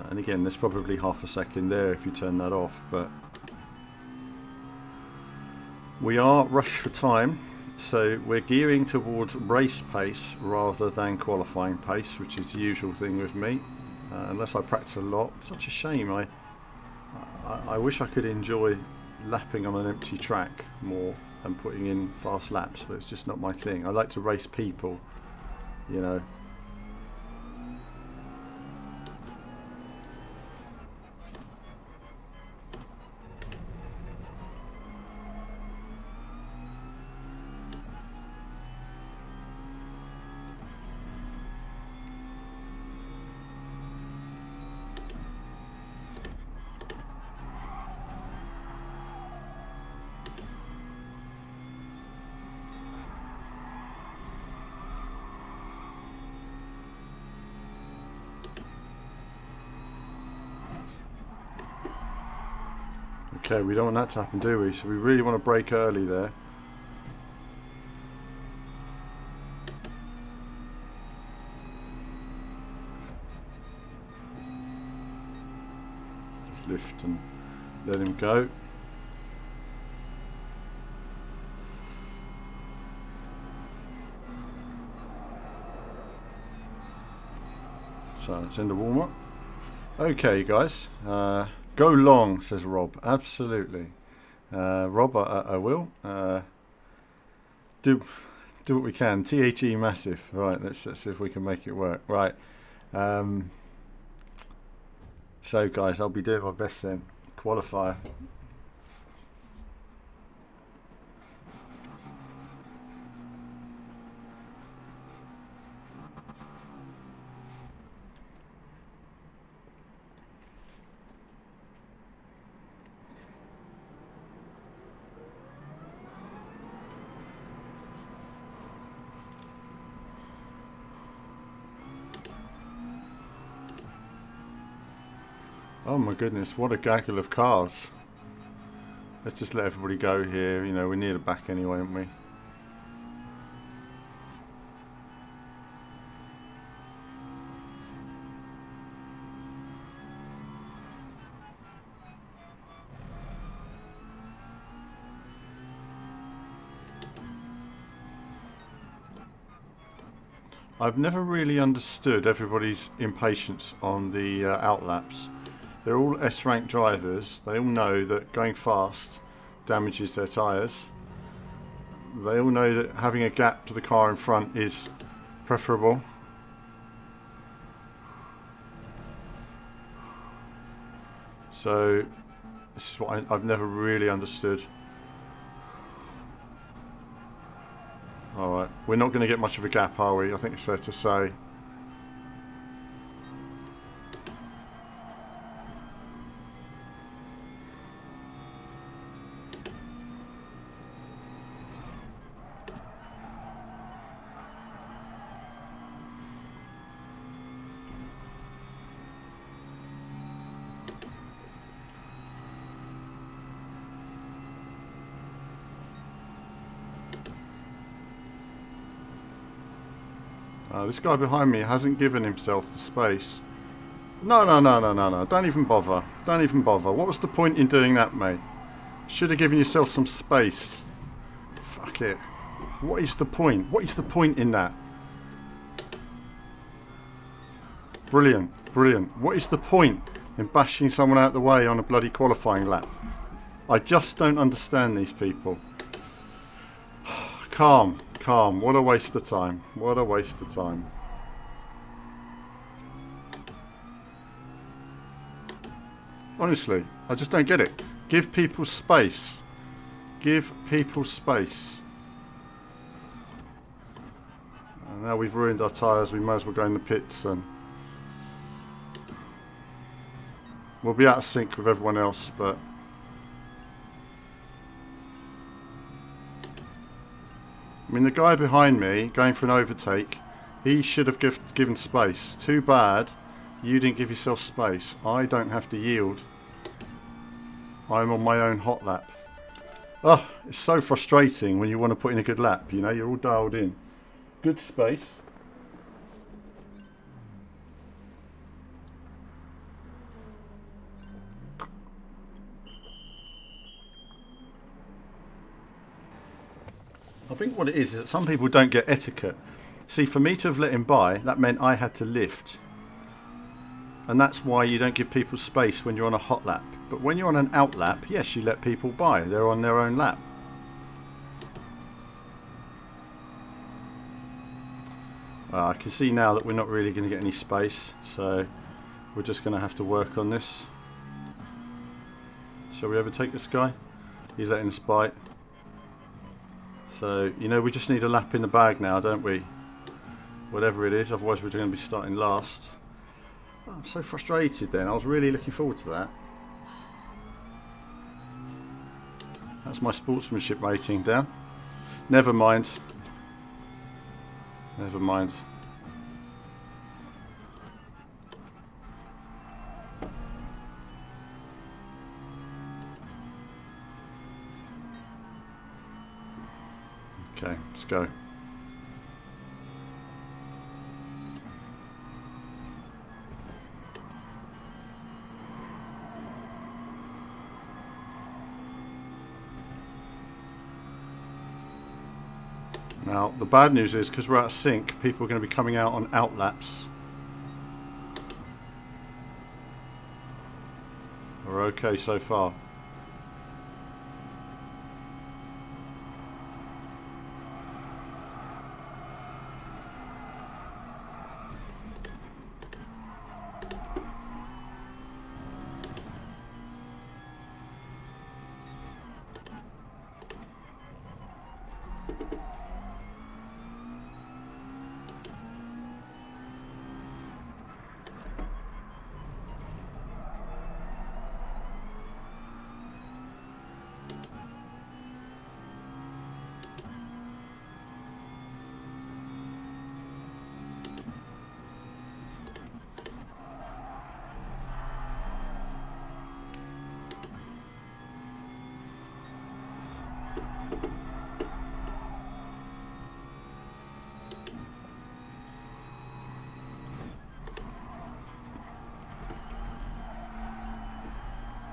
And again, there's probably half a second there if you turn that off, but we are rushed for time, so we're gearing towards race pace rather than qualifying pace, which is the usual thing with me, unless I practice a lot. Such a shame. I wish I could enjoy lapping on an empty track more and putting in fast laps, but it's just not my thing. I like to race people, you know. Okay, we don't want that to happen, do we? So we really want to brake early there. Just lift and let him go. So let's end the warm-up. Okay, guys. Go long, says Rob. Absolutely, Rob. I will do what we can. THE massive. Right. Let's see if we can make it work. Right. So, guys, I'll be doing my best then. Qualifier. Oh my goodness, what a gaggle of cars. Let's just let everybody go here. You know, we're near the back anyway, aren't we? I've never really understood everybody's impatience on the outlaps. They're all S-rank drivers. They all know that going fast damages their tyres. They all know that having a gap to the car in front is preferable. So this is what I've never really understood. Alright, we're not going to get much of a gap, are we? I think it's fair to say. This guy behind me hasn't given himself the space. No. Don't even bother. Don't even bother. What was the point in doing that, mate? Should have given yourself some space. Fuck it. What is the point? What is the point in that? Brilliant. Brilliant. What is the point in bashing someone out the way on a bloody qualifying lap? I just don't understand these people. Calm. Calm. What a waste of time. What a waste of time. Honestly, I just don't get it. Give people space. Give people space. And now we've ruined our tyres. We might as well go in the pits and we'll be out of sync with everyone else, but I mean, the guy behind me going for an overtake, he should have given space. Too bad you didn't give yourself space. I don't have to yield. I'm on my own hot lap. Oh, it's so frustrating when you want to put in a good lap, you know, you're all dialed in. Good space. I think what it is that some people don't get etiquette. See, for me to have let him by, that meant I had to lift. And that's why you don't give people space when you're on a hot lap. But when you're on an out lap, yes, you let people by. They're on their own lap. I can see now that we're not really going to get any space. So we're just going to have to work on this. Shall we overtake this guy? He's letting us bite. So, you know, we just need a lap in the bag now, don't we? Whatever it is, otherwise we're going to be starting last. Oh, I'm so frustrated then. I was really looking forward to that. That's my sportsmanship rating down. Never mind. Never mind. Okay, let's go. Now, the bad news is, because we're out of sync, people are going to be coming out on out laps. We're okay so far.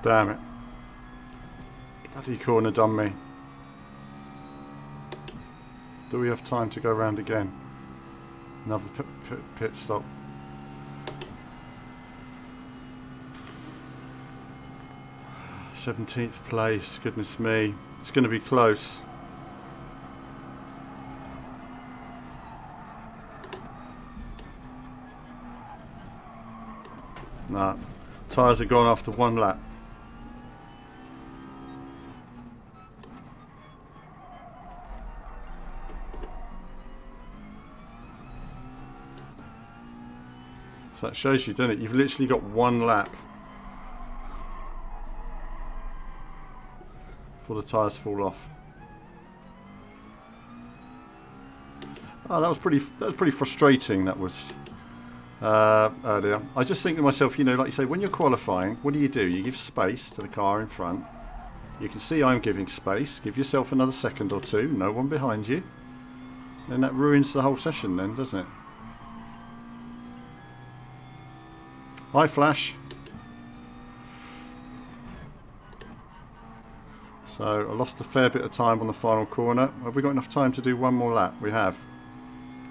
Damn it. Bloody corner done me. Do we have time to go around again? Another pit stop. '17th place, goodness me. It's going to be close. Nah, tyres are gone after one lap. So that shows you, doesn't it? You've literally got one lap before the tyres fall off. Oh, that was pretty frustrating. That was earlier. I just think to myself, you know, like you say, when you're qualifying, what do? You give space to the car in front. You can see I'm giving space. Give yourself another second or two. No one behind you. Then that ruins the whole session then, doesn't it? Hi, Flash. So I lost a fair bit of time on the final corner. Have we got enough time to do one more lap? We have.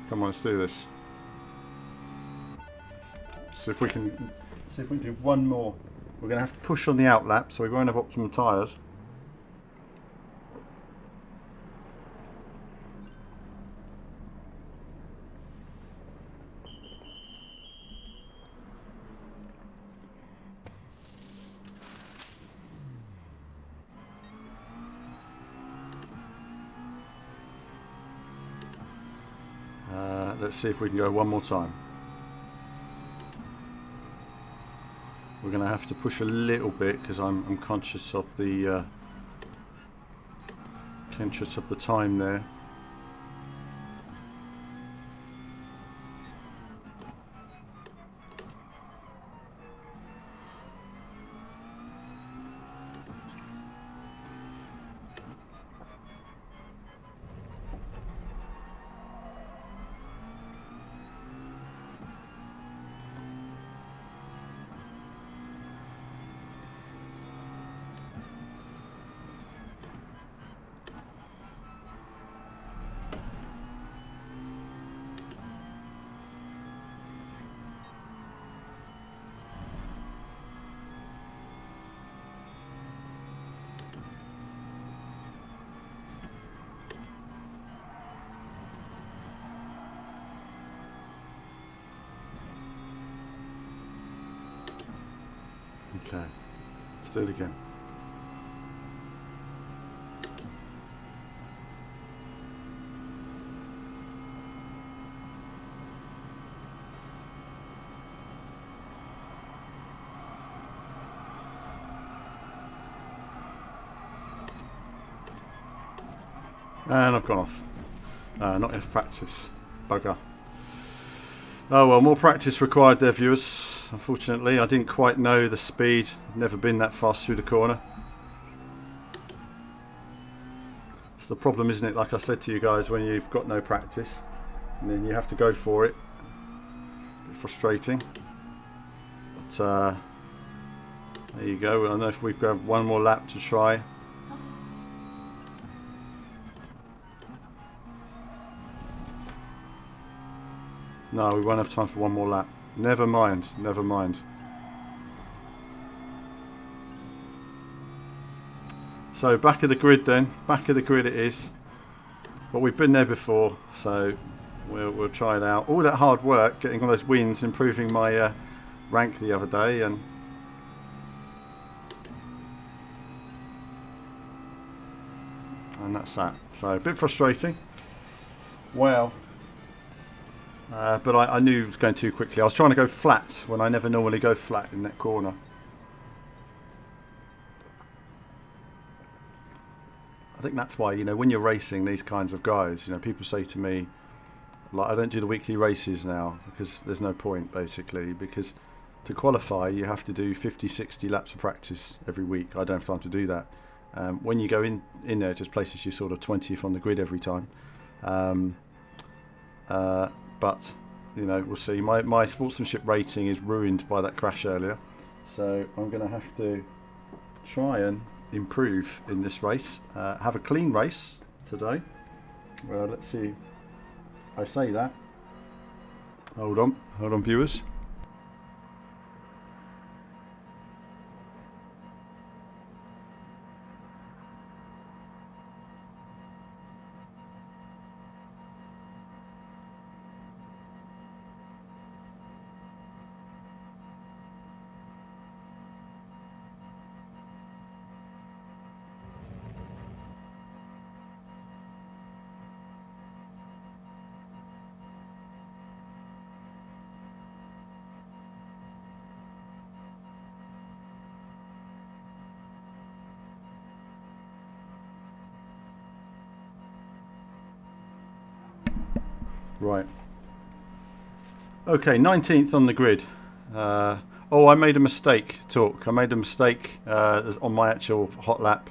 Come on, let's do this. See if we can do one more. We're going to have to push on the out lap, so we won't have optimum tyres. Let's see if we can go one more time. We're going to have to push a little bit because I'm conscious of the time there. Okay, let's do it again. And I've gone off. Not enough practice. Bugger. Oh well, more practice required there, viewers. Unfortunately, I didn't quite know the speed. I've never been that fast through the corner. It's the problem, isn't it? Like I said to you guys, when you've got no practice and then you have to go for it. A bit frustrating. But there you go. I don't know if we've got one more lap to try. No, we won't have time for one more lap. Never mind, never mind. So back of the grid then. Back of the grid it is. But we've been there before, so we'll try it out. All that hard work, getting all those wins, improving my rank the other day, and that's that. So a bit frustrating. Well. But I knew it was going too quickly. I was trying to go flat when I never normally go flat in that corner. I think that's why, you know, when you're racing these kinds of guys, you know, people say to me, like, I don't do the weekly races now because there's no point, basically, because to qualify you have to do 50, 60 laps of practice every week. I don't have time to do that. When you go in there, it just places you sort of 20th on the grid every time. But, you know, we'll see. My sportsmanship rating is ruined by that crash earlier. So I'm going to have to try and improve in this race. Have a clean race today. Well, let's see. I say that. Hold on, viewers. Right. Okay, 19th on the grid. Oh, I made a mistake, Talk. I made a mistake on my actual hot lap.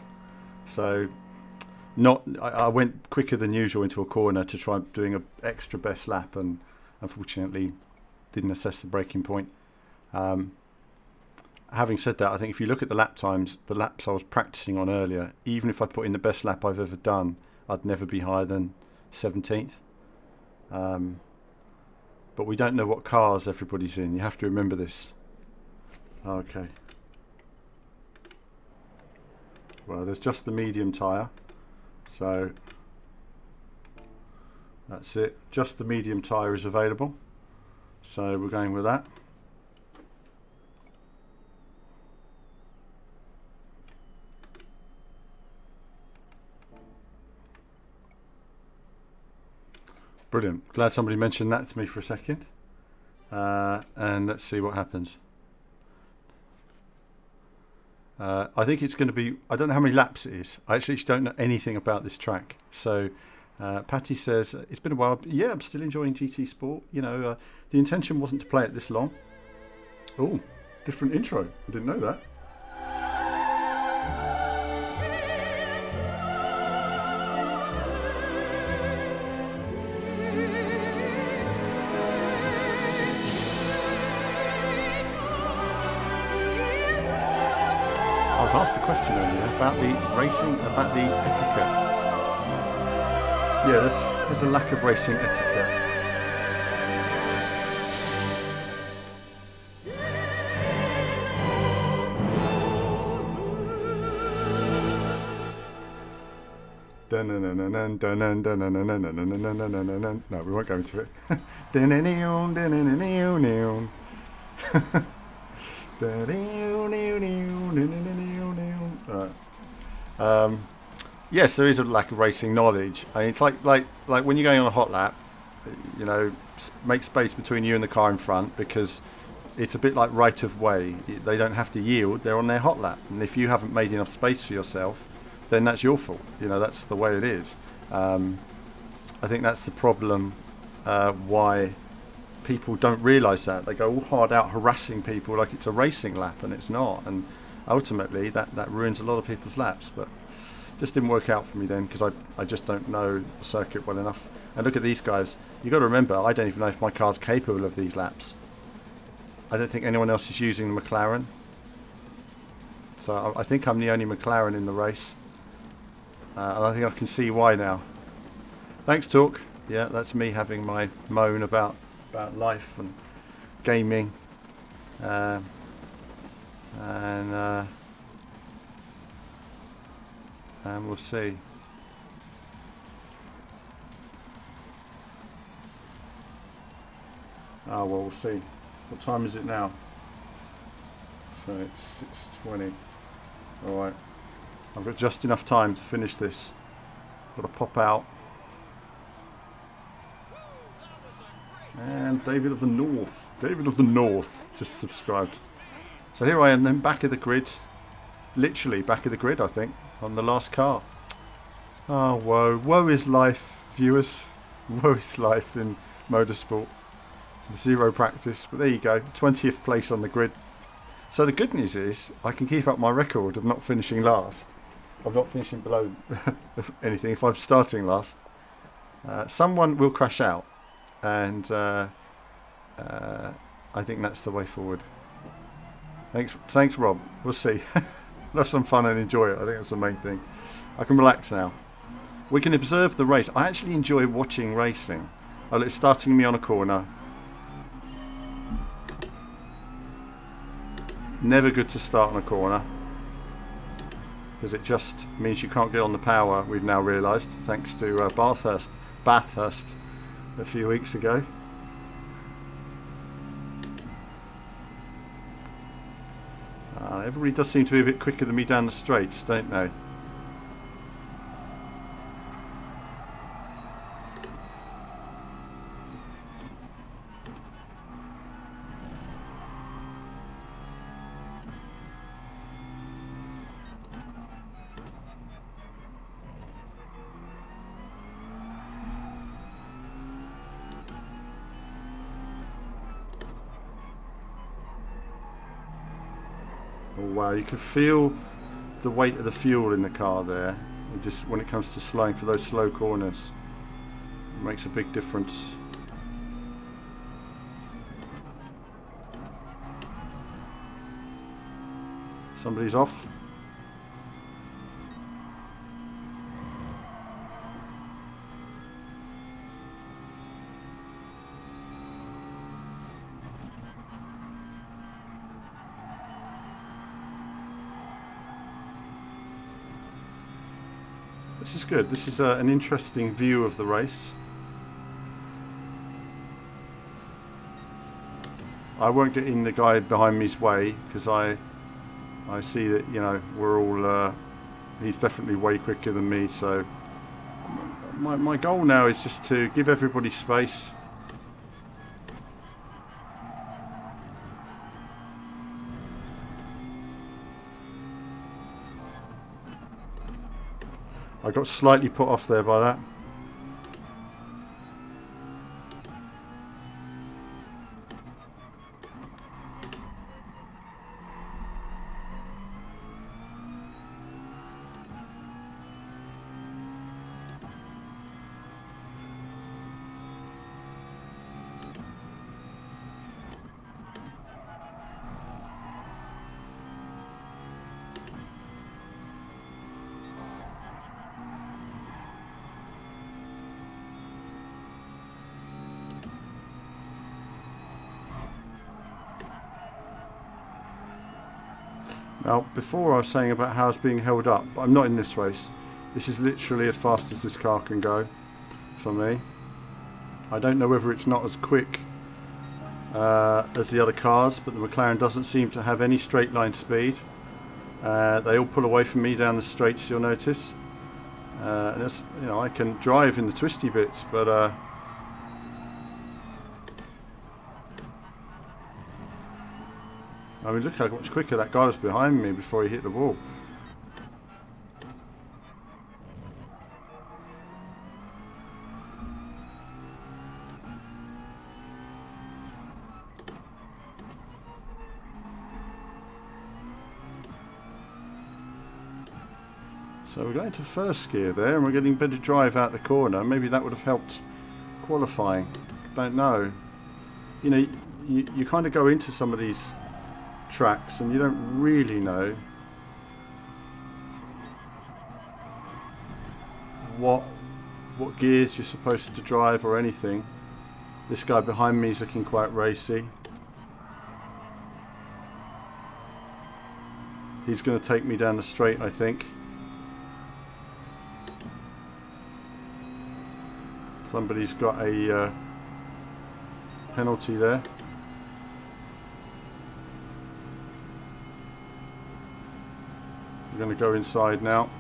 So I went quicker than usual into a corner to try doing an extra best lap, and unfortunately didn't assess the braking point. Having said that, I think if you look at the lap times, the laps I was practicing on earlier, even if I put in the best lap I've ever done, I'd never be higher than 17th. But we don't know what cars everybody's in. You have to remember this. Okay. Well, there's just the medium tyre. So that's it. Just the medium tyre is available. So we're going with that. Brilliant. Glad somebody mentioned that to me for a second. And let's see what happens. I think it's going to be, I don't know how many laps it is. I actually don't know anything about this track. So Patty says, it's been a while. Yeah, I'm still enjoying GT Sport. You know, the intention wasn't to play it this long. Oh, different intro. I didn't know that. I was asked a question earlier about the racing, about the etiquette. Yeah, there's a lack of racing etiquette. No, we won't go into it. Yes, there is a lack of racing knowledge. I mean, it's like when you're going on a hot lap, you know, make space between you and the car in front, because it's a bit like right of way. They don't have to yield; they're on their hot lap, and if you haven't made enough space for yourself, then that's your fault. You know, that's the way it is. I think that's the problem. Why people don't realise that. They go all hard out harassing people like it's a racing lap, and it's not. And ultimately, that ruins a lot of people's laps. But just didn't work out for me then, because I just don't know the circuit well enough. And look at these guys. You've got to remember, I don't even know if my car's capable of these laps. I don't think anyone else is using the McLaren. So I think I'm the only McLaren in the race. And I think I can see why now. Thanks, Talk. Yeah, that's me having my moan about life and gaming. And we'll see. Oh, well, we'll see. What time is it now? So it's 6:20. Alright. I've got just enough time to finish this. Got to pop out. And David of the North just subscribed. So here I am then, back of the grid. Literally back of the grid, I think, on the last car. Oh, woe. Woe is life, viewers. Woe is life in motorsport. Zero practice, but there you go. 20th place on the grid. So the good news is I can keep up my record of not finishing last. Of not finishing below anything if I'm starting last. Someone will crash out. And I think that's the way forward. Thanks, Rob. We'll see. We'll have some fun and enjoy it. I think that's the main thing. I can relax now. We can observe the race. I actually enjoy watching racing. Oh, it's starting me on a corner. Never good to start on a corner, because it just means you can't get on the power, we've now realised, Thanks to Bathurst a few weeks ago. Everybody does seem to be a bit quicker than me down the straights, don't they? Oh wow, you can feel the weight of the fuel in the car there. Just when it comes to slowing for those slow corners, it makes a big difference. Somebody's off. This is good. This is an interesting view of the race. I won't get in the guy behind me's way because I see that, you know, we're all he's definitely way quicker than me, so my goal now is just to give everybody space. I got slightly put off there by that. Now, before I was saying about how it's being held up, but I'm not in this race. This is literally as fast as this car can go for me. I don't know whether it's not as quick as the other cars, but the McLaren doesn't seem to have any straight line speed. They all pull away from me down the straights, you'll notice. And it's, you know, I can drive in the twisty bits, but I mean, look how much quicker that guy was behind me before he hit the wall. So we're going to first gear there, and we're getting better drive out the corner. Maybe that would have helped qualifying. Don't know. You know, you kind of go into some of these tracks and you don't really know what gears you're supposed to drive or anything. This guy behind me is looking quite racy. He's going to take me down the straight, I think. Somebody's got a penalty there. We're going to go inside now.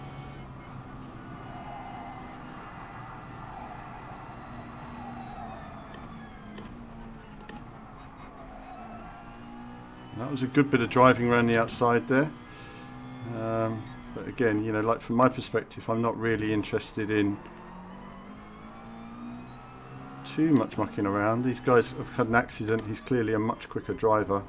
That was a good bit of driving around the outside there. But again, you know, like from my perspective, I'm not really interested in too much mucking around. These guys have had an accident. He's clearly a much quicker driver.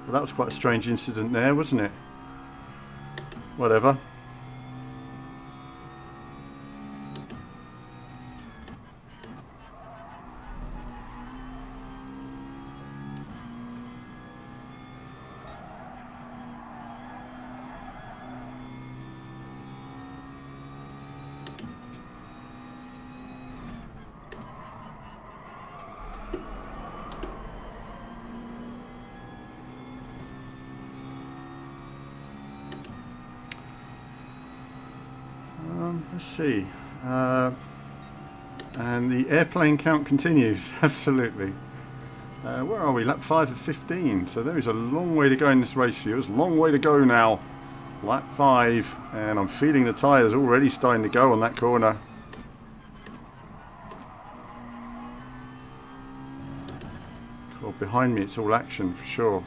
Well, that was quite a strange incident there, wasn't it? Whatever. Let's see. And the airplane count continues. Absolutely. Where are we? Lap 5 of 15. So there is a long way to go in this race for you. It's a long way to go now. Lap 5. And I'm feeling the tyres already starting to go on that corner. Well, behind me it's all action for sure.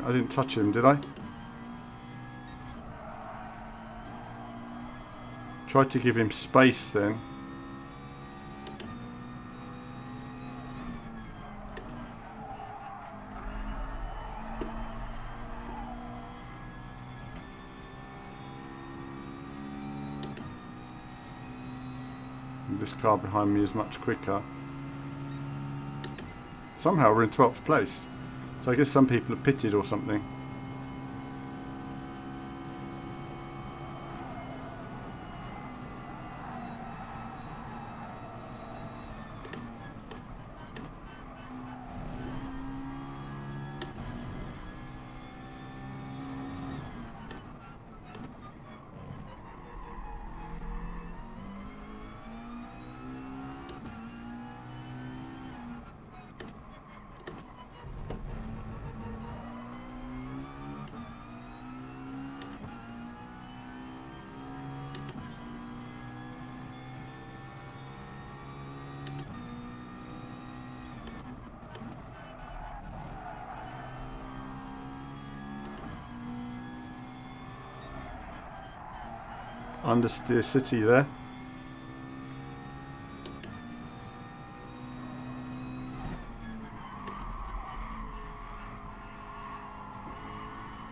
I didn't touch him, did I? Tried to give him space then. And this car behind me is much quicker. Somehow we're in 12th place. So I guess some people have pitted or something. Understeer City there.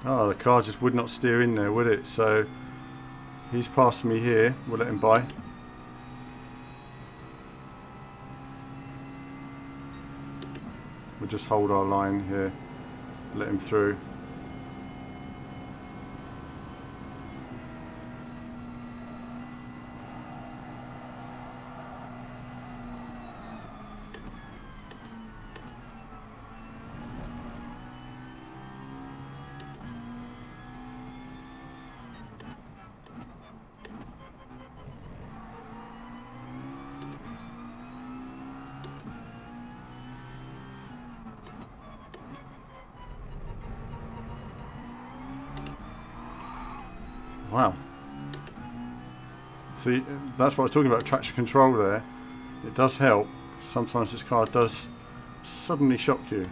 Oh, the car just would not steer in there, would it? So he's passed me here. We'll let him by. We'll just hold our line here. Let him through. Wow. See, that's what I was talking about, traction control there. It does help. Sometimes this car does suddenly shock you.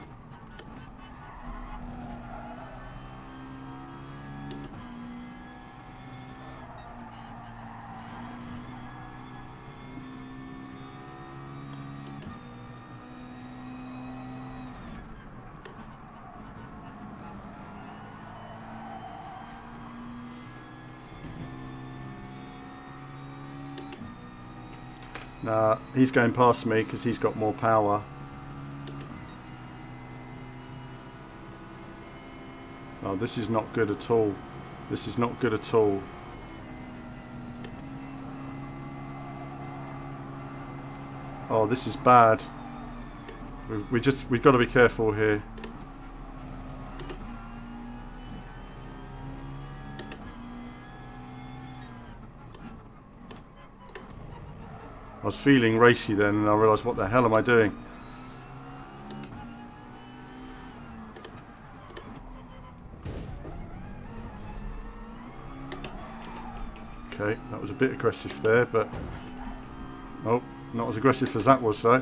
Now he's going past me because he's got more power. Oh, this is not good at all. This is not good at all. Oh, this is bad. We've got to be careful here. I was feeling racy then, and I realised, what the hell am I doing? Okay, that was a bit aggressive there, but oh, not as aggressive as that was though.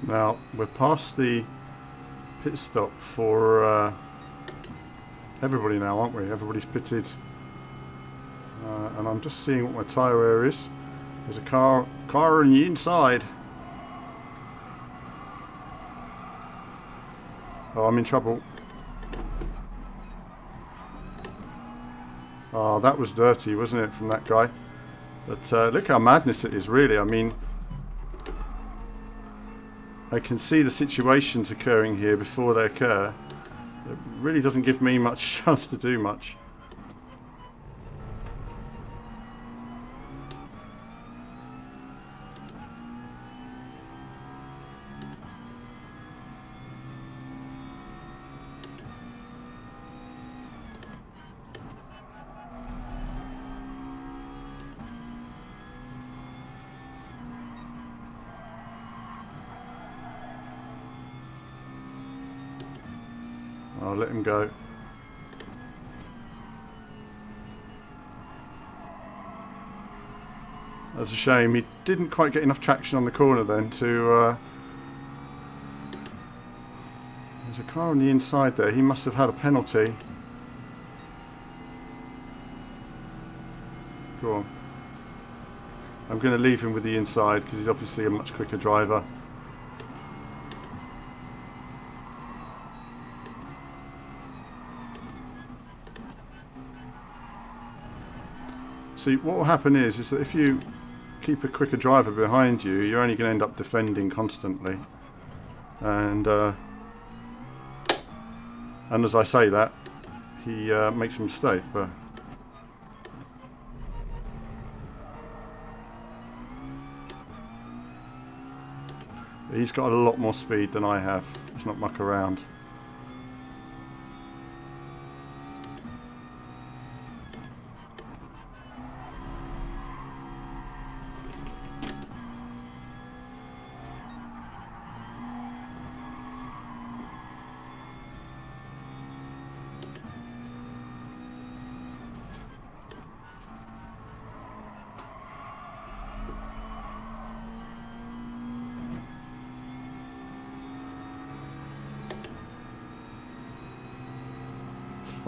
Now we're past the pit stop for everybody now, aren't we? Everybody's pitted, and I'm just seeing what my tyre wear is. There's a car on the inside. Oh, I'm in trouble. Oh, that was dirty, wasn't it, from that guy? But look how madness it is, really. I mean, I can see the situations occurring here before they occur. It really doesn't give me much chance to do much. I'll let him go. That's a shame. He didn't quite get enough traction on the corner then to... There's a car on the inside there. He must have had a penalty. Go on. I'm going to leave him with the inside because he's obviously a much quicker driver. See, what will happen is that if you keep a quicker driver behind you, you're only going to end up defending constantly. And as I say that, he makes a mistake. But he's got a lot more speed than I have. Let's not muck around.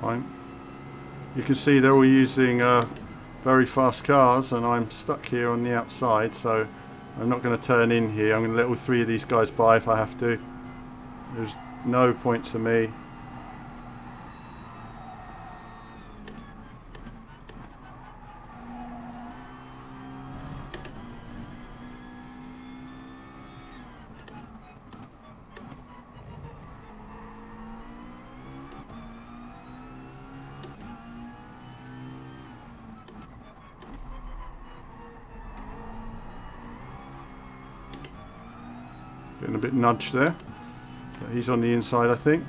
Fine. You can see they're all using very fast cars and I'm stuck here on the outside, so I'm not going to turn in here. I'm going to let all three of these guys by if I have to. There's no point to me. Getting a bit nudged there, but he's on the inside, I think.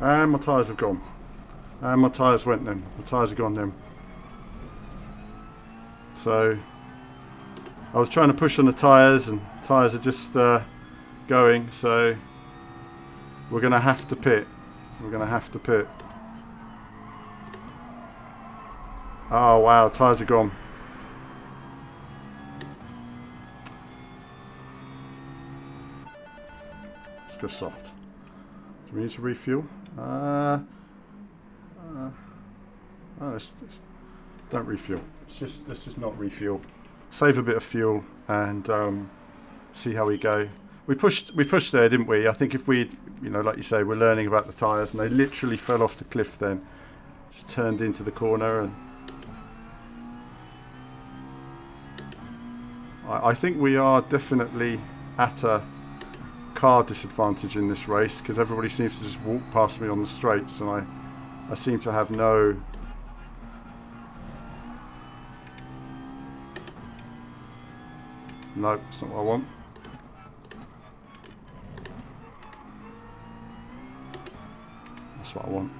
And my tyres have gone. And my tyres went then. My tyres are gone then. So I was trying to push on the tyres and tyres are just going, so we're going to have to pit. We're going to have to pit. Oh wow, tyres are gone. It's just soft. Do we need to refuel? Don't refuel. Let's just not refuel. Save a bit of fuel and see how we go. We pushed there, didn't we? I think if we, like you say, we're learning about the tyres, and they literally fell off the cliff then. Just turned into the corner and. I think we are definitely at a car disadvantage in this race because everybody seems to just walk past me on the straights and I seem to have no... No, that's not what I want. That's what I want.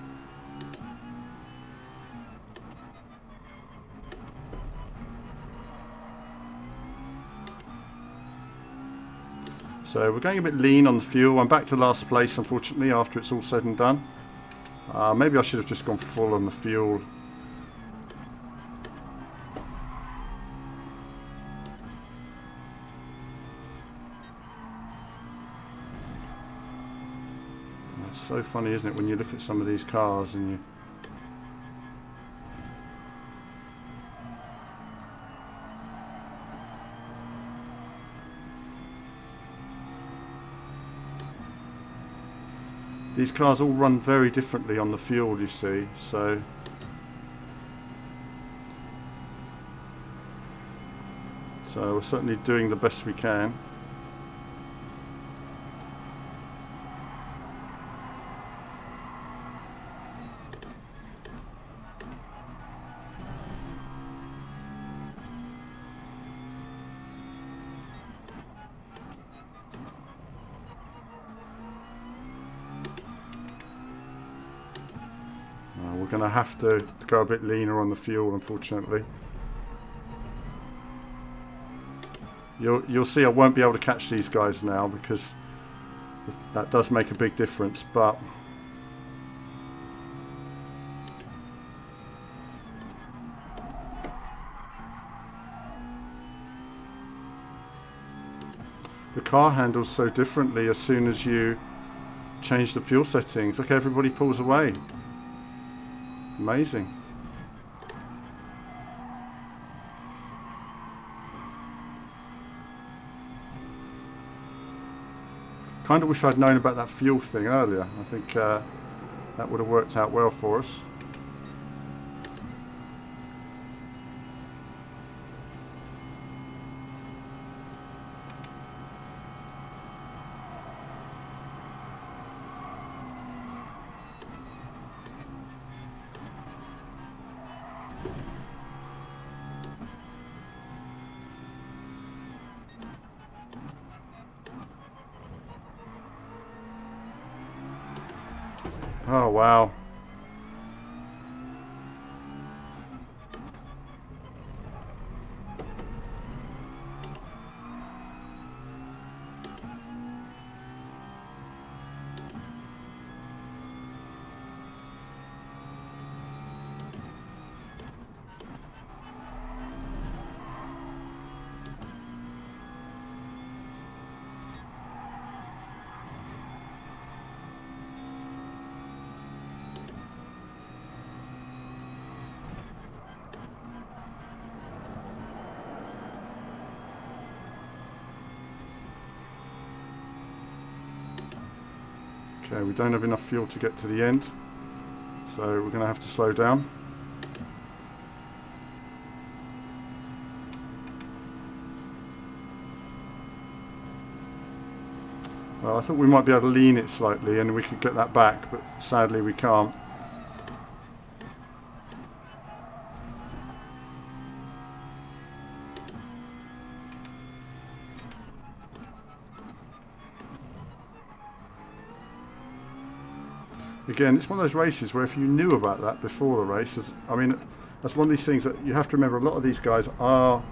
So we're going a bit lean on the fuel. I'm back to last place, unfortunately, after it's all said and done. Maybe I should have just gone full on the fuel. It's so funny, isn't it, when you look at some of these cars and you... These cars all run very differently on the fuel, you see, so... So we're certainly doing the best we can. We're going to have to go a bit leaner on the fuel, unfortunately. You'll see I won't be able to catch these guys now because that does make a big difference, but the car handles so differently as soon as you change the fuel settings. Look, everybody pulls away. Amazing. Kind of wish I'd known about that fuel thing earlier. I think that would have worked out well for us. Oh, wow. Okay, we don't have enough fuel to get to the end, so we're going to have to slow down. Well, I thought we might be able to lean it slightly and we could get that back, but sadly we can't. Again, it's one of those races where if you knew about that before the race, I mean, that's one of these things that you have to remember. A lot of these guys are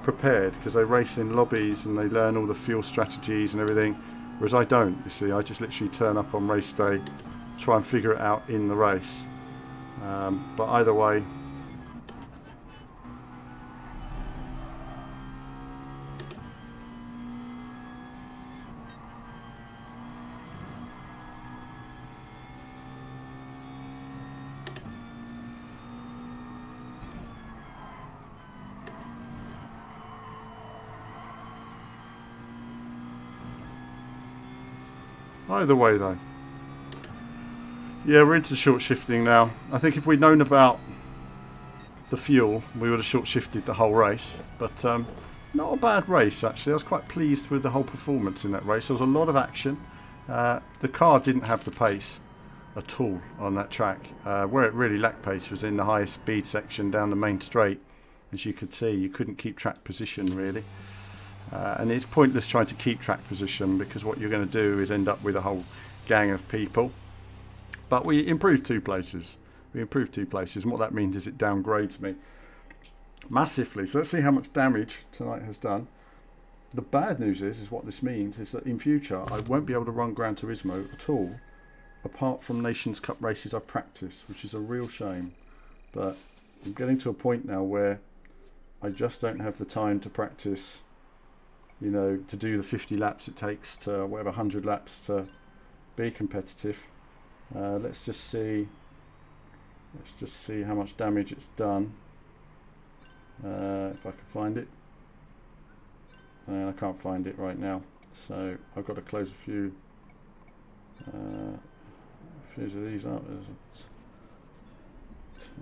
prepared because they race in lobbies and they learn all the fuel strategies and everything, whereas I don't. You see, I just literally turn up on race day, try and figure it out in the race. But either way, though. Yeah, we're into short shifting now. I think if we'd known about the fuel, we would have short shifted the whole race. But not a bad race, actually. I was quite pleased with the whole performance in that race. There was a lot of action. The car didn't have the pace at all on that track. Where it really lacked pace was in the highest speed section down the main straight. As you could see, you couldn't keep track position, really. And it's pointless trying to keep track position because what you're going to do is end up with a whole gang of people. But we improved 2 places. And what that means is it downgrades me massively. So let's see how much damage tonight has done. The bad news is what this means is that in future I won't be able to run Gran Turismo at all, apart from Nations Cup races I practice, which is a real shame. But I'm getting to a point now where I just don't have the time to practice. You know, to do the 50 laps it takes to whatever 100 laps to be competitive. Let's just see how much damage it's done. If I can find it. And I can't find it right now, so I've got to close a few of these up.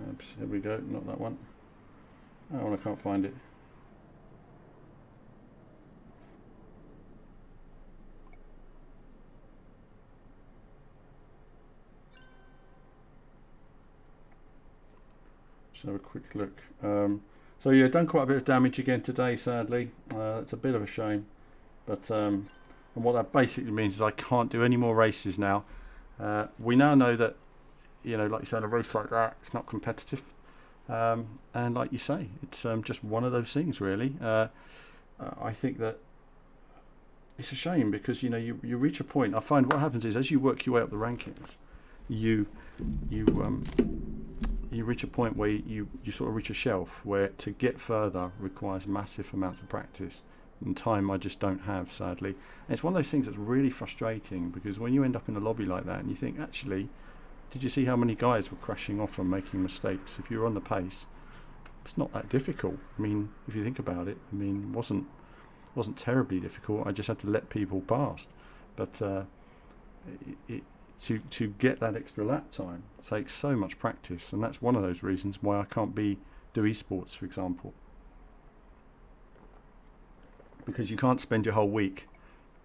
Oops, here we go, not that one. Oh, I can't find it. Just have a quick look. So yeah, done quite a bit of damage again today, sadly. It's a bit of a shame, but and what that basically means is I can't do any more races now. We now know that, you know, like you say, in a race like that, it's not competitive, and like you say, it's just one of those things, really. I think that it's a shame, because you reach a point. I find what happens is, as you work your way up the rankings, you reach a point where you sort of reach a shelf where to get further requires massive amounts of practice, and time I just don't have, sadly. And it's one of those things that's really frustrating, because when you end up in a lobby like that and you think, actually, did you see how many guys were crashing off and making mistakes? If you're on the pace, it's not that difficult. I mean, if you think about it, I mean, it wasn't terribly difficult. I just had to let people past. But to get that extra lap time takes so much practice, and that's one of those reasons why I can't do esports, for example, because you can't spend your whole week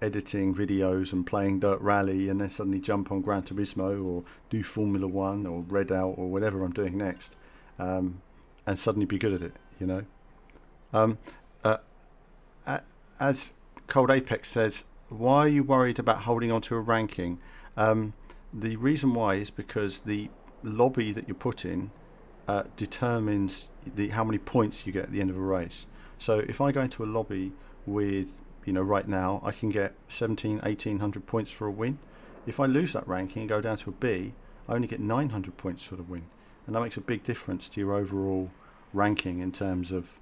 editing videos and playing Dirt Rally and then suddenly jump on Gran Turismo or do Formula 1 or Red Out or whatever I'm doing next, and suddenly be good at it, as Cold Apex says, why are you worried about holding on to a ranking? The reason why is because the lobby that you put in determines how many points you get at the end of a race. So if I go into a lobby with, right now I can get 1800 points for a win. If I lose that ranking and go down to a B, I only get 900 points for the win, and that makes a big difference to your overall ranking in terms of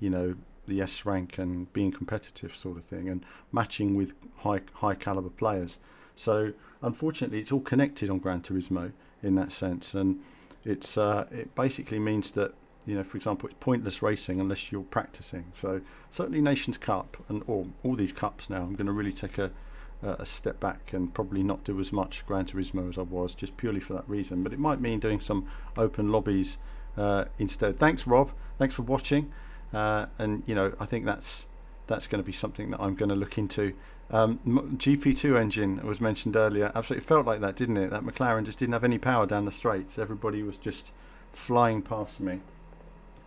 the S rank and being competitive, sort of thing, and matching with high caliber players. So unfortunately it's all connected on Gran Turismo in that sense, and it basically means that for example, it's pointless racing unless you're practicing. So certainly Nations Cup and all these cups now, I'm going to really take a step back and probably not do as much Gran Turismo as I was, just purely for that reason. But it might mean doing some open lobbies instead. Thanks, Rob. Thanks for watching. And I think that's going to be something that I'm going to look into. GP2 engine was mentioned earlier. Absolutely felt like that, didn't it? That McLaren just didn't have any power down the straights. Everybody was just flying past me.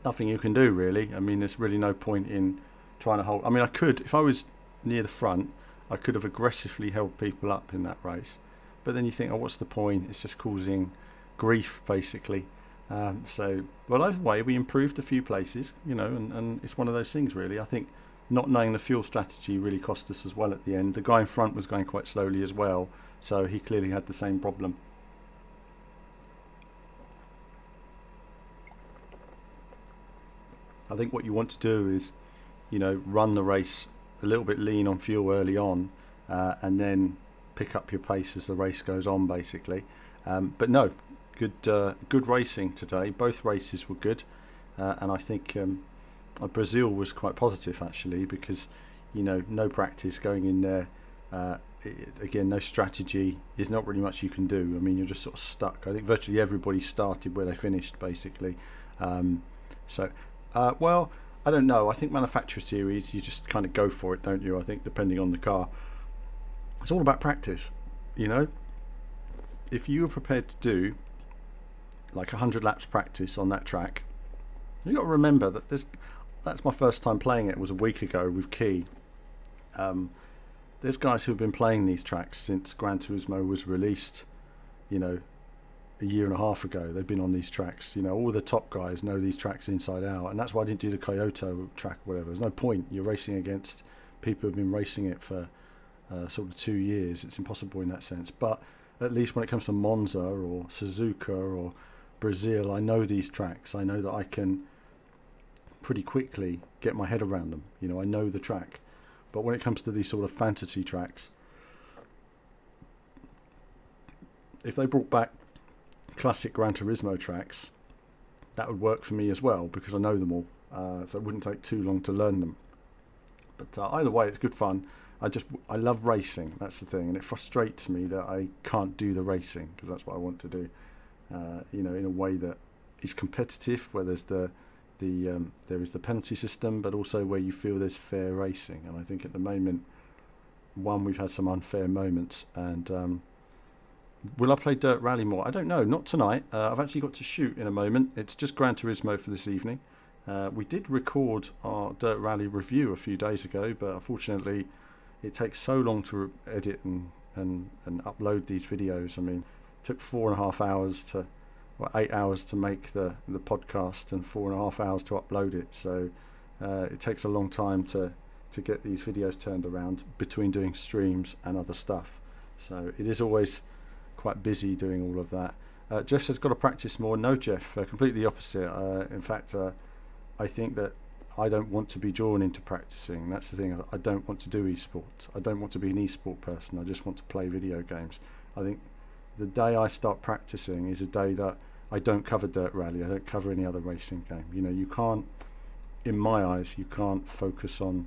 Nothing you can do, really. I mean, there's really no point in trying to hold. I mean, I could, if I was near the front, I could have aggressively held people up in that race. But then you think, oh, what's the point? It's just causing grief, basically. Well, either way, we improved a few places, and it's one of those things, really. I think not knowing the fuel strategy really cost us as well at the end. The guy in front was going quite slowly as well, so he clearly had the same problem. I think what you want to do is, run the race a little bit lean on fuel early on, and then pick up your pace as the race goes on, basically. But no, good racing today. Both races were good, and I think Brazil was quite positive, actually, because no practice going in there. Again, no strategy. There's not really much you can do. I mean, you're just sort of stuck. I think virtually everybody started where they finished, basically. Well, I don't know. I think manufacturer series, you just kind of go for it, don't you? I think depending on the car, it's all about practice. If you were prepared to do like 100 laps practice on that track, you got to remember that that's my first time playing it. It was a week ago with Key. There's guys who have been playing these tracks since Gran Turismo was released, a year and a half ago. They've been on these tracks. All the top guys know these tracks inside out, and that's why I didn't do the Kyoto track or whatever. There's no point. You're racing against people who've been racing it for sort of 2 years. It's impossible in that sense. But at least when it comes to Monza or Suzuka or Brazil, I know these tracks. I know that I can pretty quickly get my head around them. I know the track. But when it comes to these sort of fantasy tracks, if they brought back classic Gran Turismo tracks, that would work for me as well, because I know them all, so it wouldn't take too long to learn them. But either way, it's good fun. I love racing, that's the thing, and it frustrates me that I can't do the racing, because that's what I want to do, in a way that is competitive, where there's there is the penalty system, but also where you feel there's fair racing. And I think at the moment, we've had some unfair moments, and will I play Dirt Rally more? I don't know, not tonight. I've actually got to shoot in a moment. It's just Gran Turismo for this evening. We did record our Dirt Rally review a few days ago, but unfortunately it takes so long to edit and upload these videos. I mean, it took 4.5 hours to 8 hours to make the podcast and 4.5 hours to upload it, so it takes a long time to to get these videos turned around between doing streams and other stuff. So it is always quite busy doing all of that. Jeff says, got to practice more. No, Jeff, completely opposite. In fact, I think that I don't want to be drawn into practicing. That's the thing. I don't want to do esports. I don't want to be an esport person. I just want to play video games. I think the day I start practicing is a day that I don't cover Dirt Rally. I don't cover any other racing game. You know, you can't, in my eyes, you can't focus on,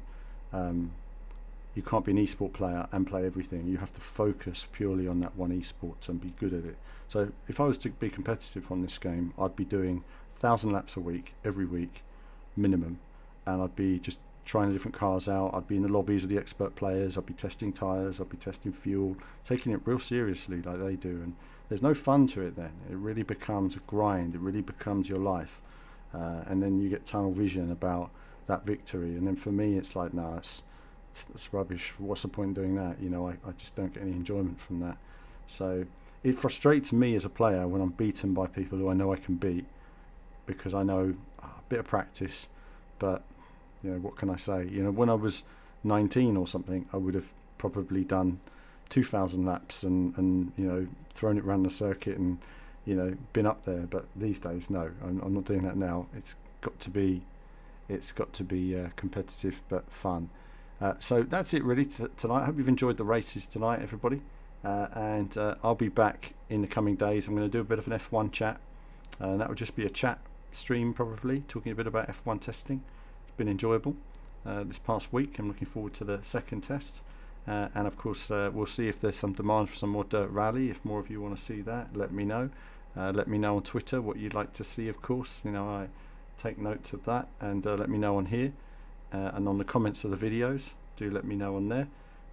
you can't be an esport player and play everything. You have to focus purely on that one esport and be good at it. So if I was to be competitive on this game, I'd be doing 1,000 laps a week, every week, minimum. And I'd be just trying different cars out. I'd be in the lobbies of the expert players. I'd be testing tyres. I'd be testing fuel, taking it real seriously like they do. And there's no fun to it then. It really becomes a grind. It really becomes your life. And then you get tunnel vision about that victory. And then for me, it's like, no, it's rubbish. What's the point in doing that? You know, I just don't get any enjoyment from that. So it frustrates me as a player when I'm beaten by people who I know I can beat, because I know a bit of practice, but you know, what can I say? You know, when I was 19 or something, I would have probably done 2,000 laps and you know, thrown it around the circuit and, you know, been up there. But these days, no, I'm not doing that now. It's got to be competitive but fun. So that's it really tonight. I hope you've enjoyed the races tonight, everybody. And I'll be back in the coming days. I'm going to do a bit of an F1 chat, and that will just be a chat stream, probably talking a bit about F1 testing. It's been enjoyable this past week. I'm looking forward to the second test, and of course we'll see if there's some demand for some more Dirt Rally. If more of you want to see that, let me know. Let me know on Twitter what you'd like to see. Of course, you know, I take note of that, and let me know on here and on the comments of the videos. Do let me know on there,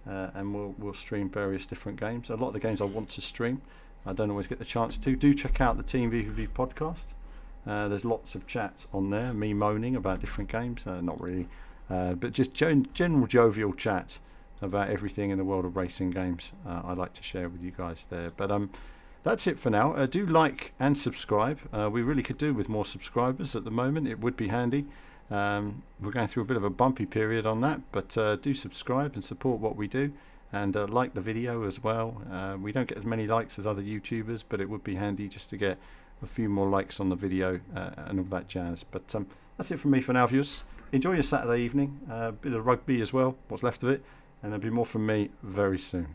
and we'll stream various different games. A lot of the games I want to stream, I don't always get the chance to. Do check out the Team VVV podcast. There's lots of chats on there, me moaning about different games, not really, but just general jovial chat about everything in the world of racing games. I like to share with you guys there. But that's it for now. Do like and subscribe. We really could do with more subscribers at the moment. It would be handy. We're going through a bit of a bumpy period on that, but do subscribe and support what we do, and like the video as well. We don't get as many likes as other YouTubers, but it would be handy just to get a few more likes on the video and all that jazz. But that's it from me for now, viewers. Enjoy your Saturday evening. A bit of rugby as well, what's left of it, and there'll be more from me very soon.